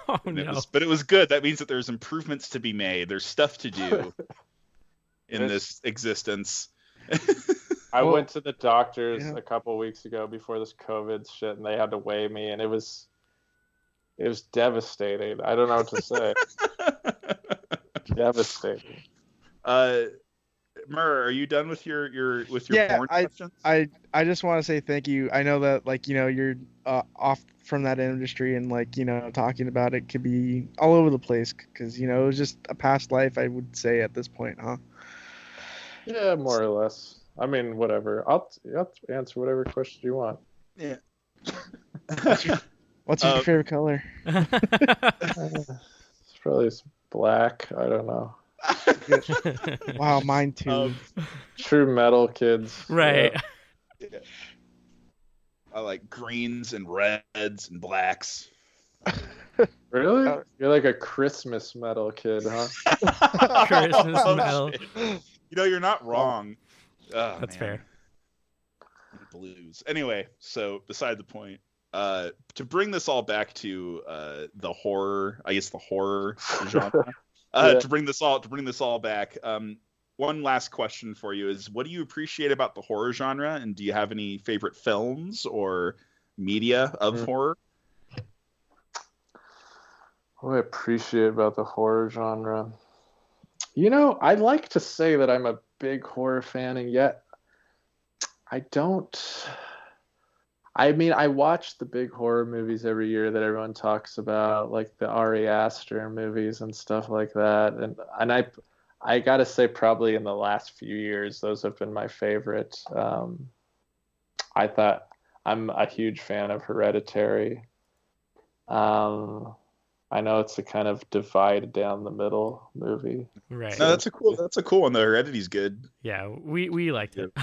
Oh no! But it was good. That means that there's improvements to be made. There's stuff to do in this existence. I went to the doctors a couple of weeks ago before this COVID shit, and they had to weigh me, and it was devastating. I don't know what to say. Devastating. Murr, are you done with your porn questions? I just want to say thank you. I know that like you're off from that industry and like talking about it could be all over the place because it was just a past life, I would say at this point, huh? Yeah, more or less. I mean, whatever. I'll answer whatever question you want. Yeah. What's your favorite color? It's probably black. I don't know. Wow, mine too. True metal kids. Right. Yeah. I like greens and reds and blacks. Really? You're like a Christmas metal kid, huh? Christmas metal. You're not wrong. Oh, that's fair. Blues. Anyway, so beside the point. To bring this all back to the horror, I guess the horror genre. To bring this all back, one last question for you is: what do you appreciate about the horror genre, and do you have any favorite films or media of horror? What I appreciate about the horror genre, I'd like to say that I'm a big horror fan, and yet I don't. I mean, I watch the big horror movies every year that everyone talks about, like the Ari Aster movies and stuff like that. And I gotta say, probably in the last few years, those have been my favorite. I thought I'm a huge fan of Hereditary. I know it's a kind of divide down the middle movie. Right. No, that's a cool one. The Heredity's good. Yeah, we liked it.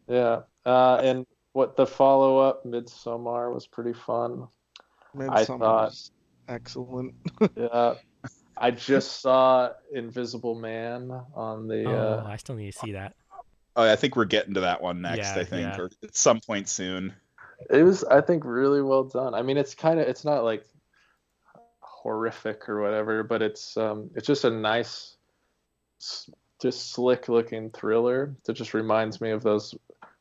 Yeah. And what the follow-up, Midsommar, was pretty fun. I thought excellent. Yeah. I just saw Invisible Man on the. I still need to see that. Oh, I think we're getting to that one next. I think, or at some point soon. It was, I think, really well done. I mean, it's not like horrific or whatever, but it's just a nice, just slick-looking thriller that just reminds me of those.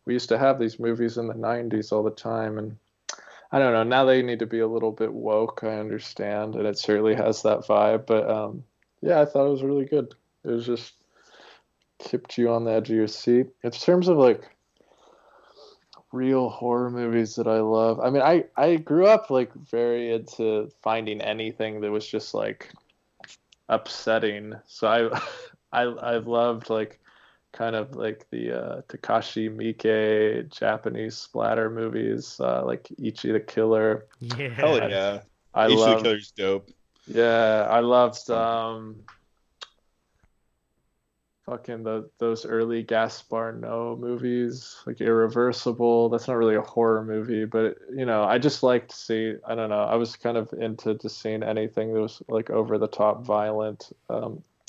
We used to have these movies in the 90s all the time, and I don't know, now they need to be a little bit woke, I understand, and it certainly has that vibe, but I thought it was really good. It was just kept you on the edge of your seat. In terms of like real horror movies that I love, I mean, I grew up like very into finding anything that was just like upsetting, so I loved like kind of like the Takashi Miike Japanese splatter movies, like Ichi the Killer. Yeah. Hell yeah. Ichi the Killer's dope. Yeah, I loved fucking those early Gaspar Noé movies, like Irreversible. That's not really a horror movie, but I just like to see, I don't know, I was kind of into just seeing anything that was like over the top violent.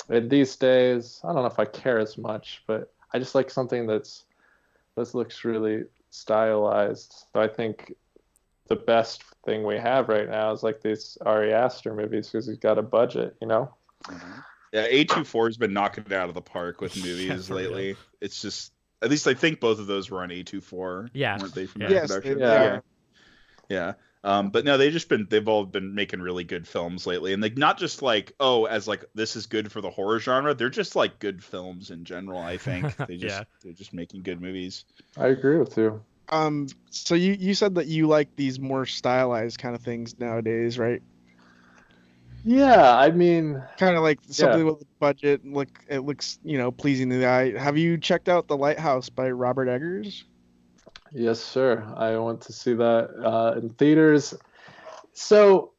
And these days, I don't know if I care as much, but I just like something that looks really stylized. So I think the best thing we have right now is like these Ari Aster movies because he's got a budget, Mm-hmm. Yeah, A24 has been knocking it out of the park with movies lately. Real. It's just, at least I think both of those were on A24. Yeah. Weren't they from Yes, production? Yeah. Yeah. But no, they've all been making really good films lately, and like not just like as like this is good for the horror genre. They're just like good films in general. I think they're just making good movies. I agree with you. So you said that you like these more stylized kind of things nowadays, right? Yeah, I mean, kind of like something with a budget. It looks pleasing to the eye. Have you checked out The Lighthouse by Robert Eggers? Yes, sir. I went to see that in theaters. So,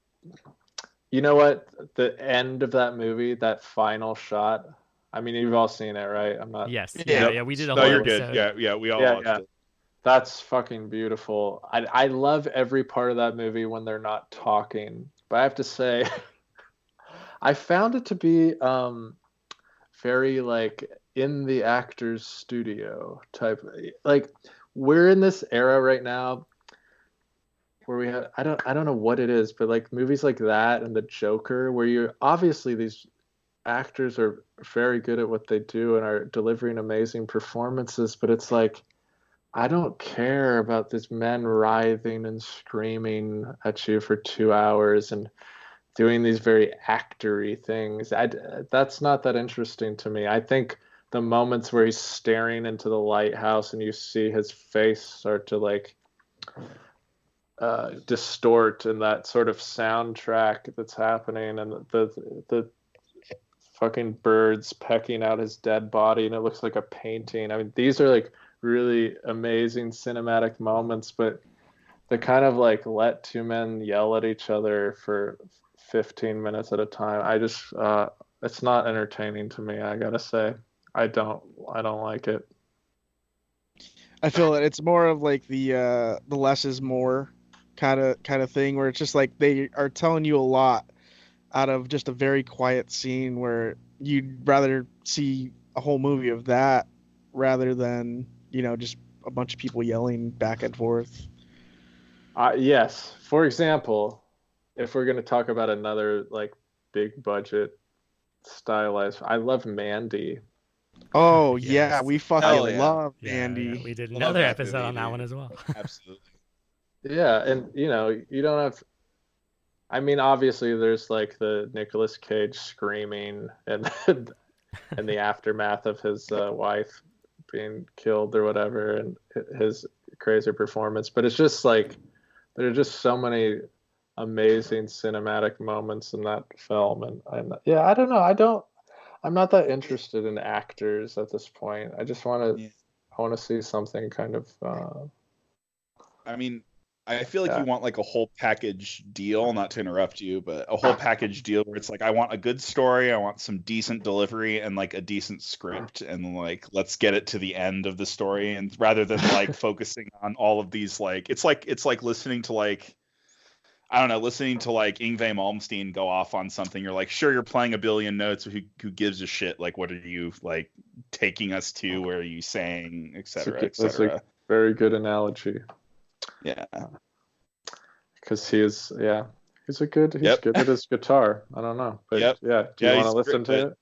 you know what? The end of that movie, that final shot. I mean, you've all seen it, right? I'm not. Yes. Yeah. We did a whole you're episode. good. Yeah. We all watched it. That's fucking beautiful. I love every part of that movie when they're not talking. But I have to say, I found it to be very like in the actor's studio type. Like, we're in this era right now where we have I don't know what it is, but like movies like that and The Joker, where you're obviously these actors are very good at what they do and are delivering amazing performances, but it's like I don't care about these men writhing and screaming at you for 2 hours and doing these very actory things. That's not that interesting to me. I think the moments where he's staring into the lighthouse and you see his face start to like distort, and that sort of soundtrack that's happening, and the fucking birds pecking out his dead body, and it looks like a painting. I mean, these are like really amazing cinematic moments, but they kind of like let two men yell at each other for 15 minutes at a time. I just it's not entertaining to me, I gotta say. I don't like it. I feel that it's more of like the less is more kind of thing, where it's just like they are telling you a lot out of just a very quiet scene, where you'd rather see a whole movie of that rather than just a bunch of people yelling back and forth. Yes. For example, if we're going to talk about another like big budget stylized, I love Mandy. Oh yes. Yeah, we fucking love Mandy. Yeah, we did another episode on that one as well. Absolutely. Yeah, and you don't have. I mean, obviously, there's like the Nicolas Cage screaming and and the aftermath of his wife being killed or whatever, and his crazy performance. But it's just like there are just so many amazing cinematic moments in that film, and yeah, I don't know. I'm not that interested in actors at this point. I just want to see something kind of. I mean, I feel like you want like a whole package deal, not to interrupt you, but a whole package deal where it's like, I want a good story, I want some decent delivery, and like a decent script, and like let's get it to the end of the story, and rather than like focusing on all of these, like it's like listening to like, I don't know, listening to like Yngwie Malmsteen go off on something. You're like, sure, you're playing a billion notes, but who gives a shit? Like, what are you like taking us to? Where are you saying, et cetera, et cetera? That's a very good analogy. Yeah. Because he's good at his guitar. I don't know. But yeah, do you want to listen to it?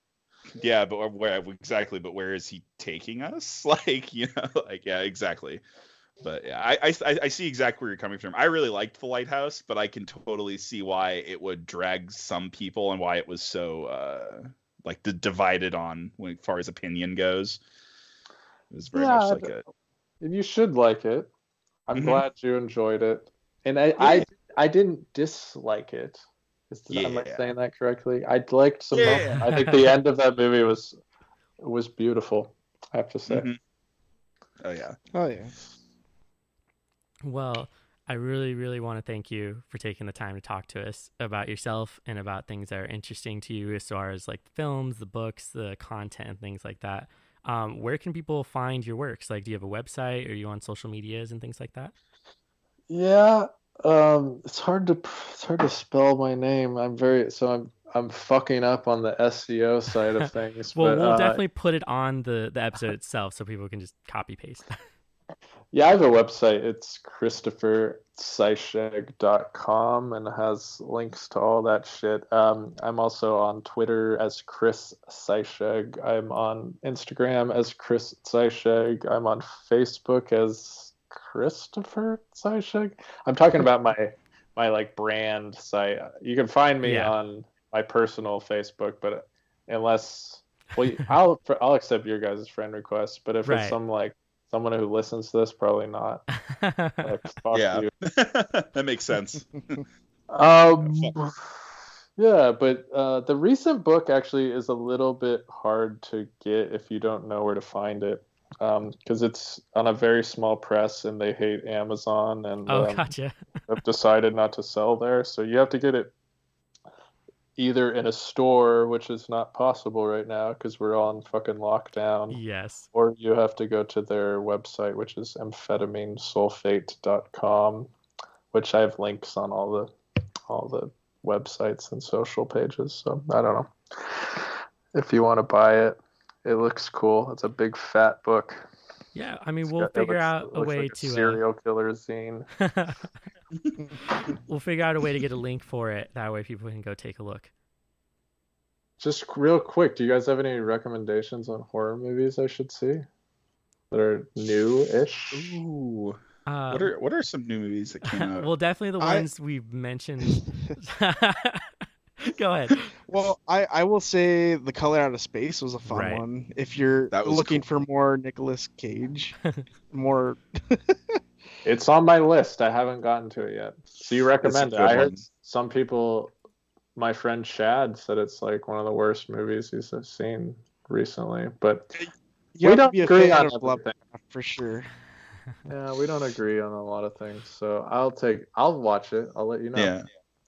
Yeah, but where is he taking us? Like, like, yeah, exactly. But yeah, I see exactly where you're coming from. I really liked The Lighthouse, but I can totally see why it would drag some people and why it was so like divided on as far as opinion goes. It was very much like it. And you should like it. I'm glad you enjoyed it. And I didn't dislike it. Am I saying that correctly? I liked some moments. I think the end of that movie was beautiful, I have to say. Mm-hmm. Oh yeah. Well, I really, really want to thank you for taking the time to talk to us about yourself and about things that are interesting to you as far as like the films, the books, the content, things like that. Where can people find your works? Like, do you have a website? Are you on social medias and things like that? Yeah, it's hard to spell my name. I'm fucking up on the SEO side of things. Well, we'll definitely put it on the episode itself so people can just copy paste. Yeah, I have a website. It's ChristopherZeischegg.com, and it has links to all that shit. I'm also on Twitter as Chris Zeischegg. I'm on Instagram as Chris Zeischegg. I'm on Facebook as Christopher Zeischegg. I'm talking about my my like brand site. You can find me Yeah. on my personal Facebook, but unless, well, I'll accept your guys' friend requests, but if Right. it's someone who listens to this, probably not. Like, fuck Yeah. you. That makes sense. Yeah, but the recent book actually is a little bit hard to get if you don't know where to find it, because it's on a very small press and they hate Amazon and Gotcha. have decided not to sell there. So you have to get it either in a store, which is not possible right now because we're all in fucking lockdown. Yes. Or you have to go to their website, which is amphetaminsulfate.com, which I have links on all the websites and social pages. So I don't know if you want to buy it. It looks cool. It's a big fat book. Yeah, I mean, we'll figure out a way like to serial killer zine. We'll figure out a way to get a link for it. That way, people can go take a look. Just real quick, do you guys have any recommendations on horror movies I should see that are new-ish? Ooh. What are some new movies that came out? Well, definitely the ones we've mentioned. Go ahead. Well, I will say The Color Out of Space was a fun one. If you're looking for more Nicolas Cage, more. It's on my list. I haven't gotten to it yet. So you recommend it? I heard some people. My friend Chad said it's like one of the worst movies he's seen recently, but we don't agree on everything for sure. Yeah, we don't agree on a lot of things. So I'll watch it. I'll let you know.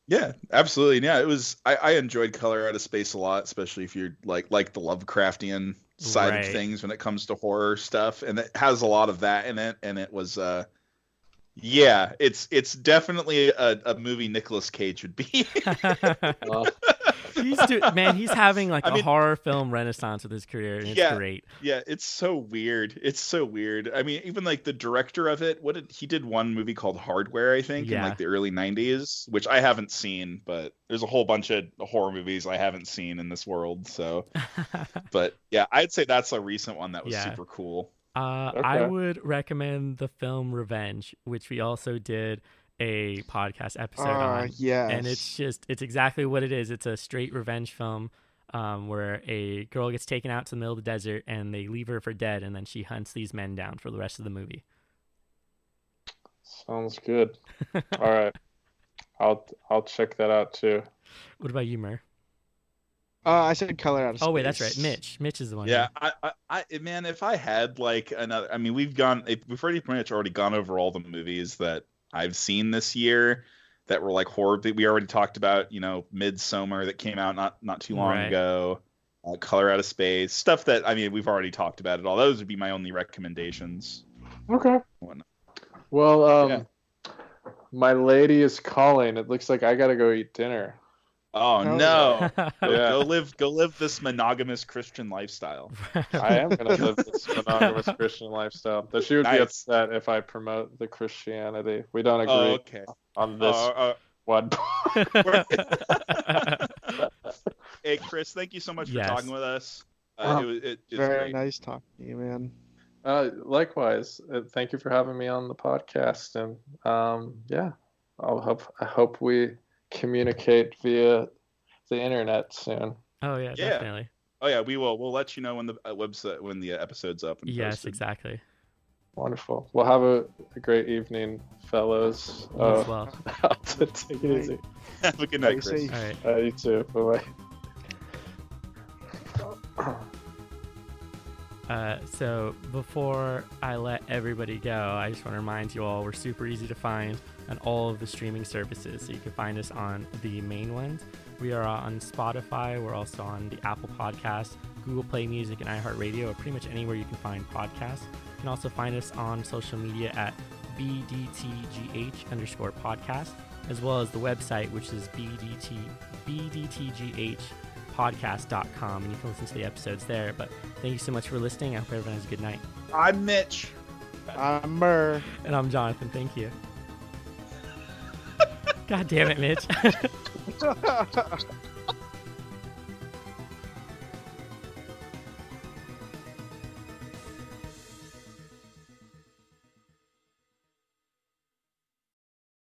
Yeah, absolutely. Yeah, it was. I enjoyed Color Out of Space a lot, especially if you're like the Lovecraftian side of things when it comes to horror stuff, and it has a lot of that in it. And it was, it's definitely a movie Nicolas Cage would be. He's having like a horror film renaissance with his career, and it's great. Yeah, it's so weird. I mean, even like the director of it, he did one movie called Hardware, I think, in like the early 90s, which I haven't seen, but there's a whole bunch of horror movies I haven't seen in this world. So, but yeah, I'd say that's a recent one that was super cool. I would recommend the film Revenge, which we also did a podcast episode on. Yes. And it's exactly what it is. It's a straight revenge film where a girl gets taken out to the middle of the desert and they leave her for dead, and then she hunts these men down for the rest of the movie. Sounds good. All right. I'll check that out too. What about you, Mur? I said Color Out of Space. Oh wait, that's right. Mitch is the one. Yeah, I man, if I had like another, I mean, we've pretty much already gone over all the movies that I've seen this year that were like horror. We already talked about, Midsommar that came out not too long ago. Color Out of Space, stuff that, I mean, we've already talked about it all. Those would be my only recommendations. Okay. Well, my lady is calling. It looks like I gotta go eat dinner. Oh no! Go live this monogamous Christian lifestyle. I am gonna live this monogamous Christian lifestyle. But she would be upset if I promote the Christianity. We don't agree on this one. Hey Chris, thank you so much for talking with us. It's very great. Nice talking to you, man. Likewise. Thank you for having me on the podcast, and I hope we communicate via the internet soon. Oh yeah, definitely. Oh yeah, we will. We'll let you know when the episode's up. Yes, posted. Exactly. Wonderful. Well, have a great evening, fellows. You as well. Take it easy. Have a good night, Chris. All right. You too. Bye-bye. So before I let everybody go, I just want to remind you all we're super easy to find on all of the streaming services. So you can find us on the main ones. We are on Spotify. We're also on the Apple Podcast, Google Play Music, and iHeartRadio, or pretty much anywhere you can find podcasts. You can also find us on social media at BDTGH_podcast, as well as the website, which is BDTGHpodcast.com, and you can listen to the episodes there. But thank you so much for listening. I hope everyone has a good night. I'm Mitch. I'm Mur. And I'm Jonathan. Thank you. God damn it, Mitch.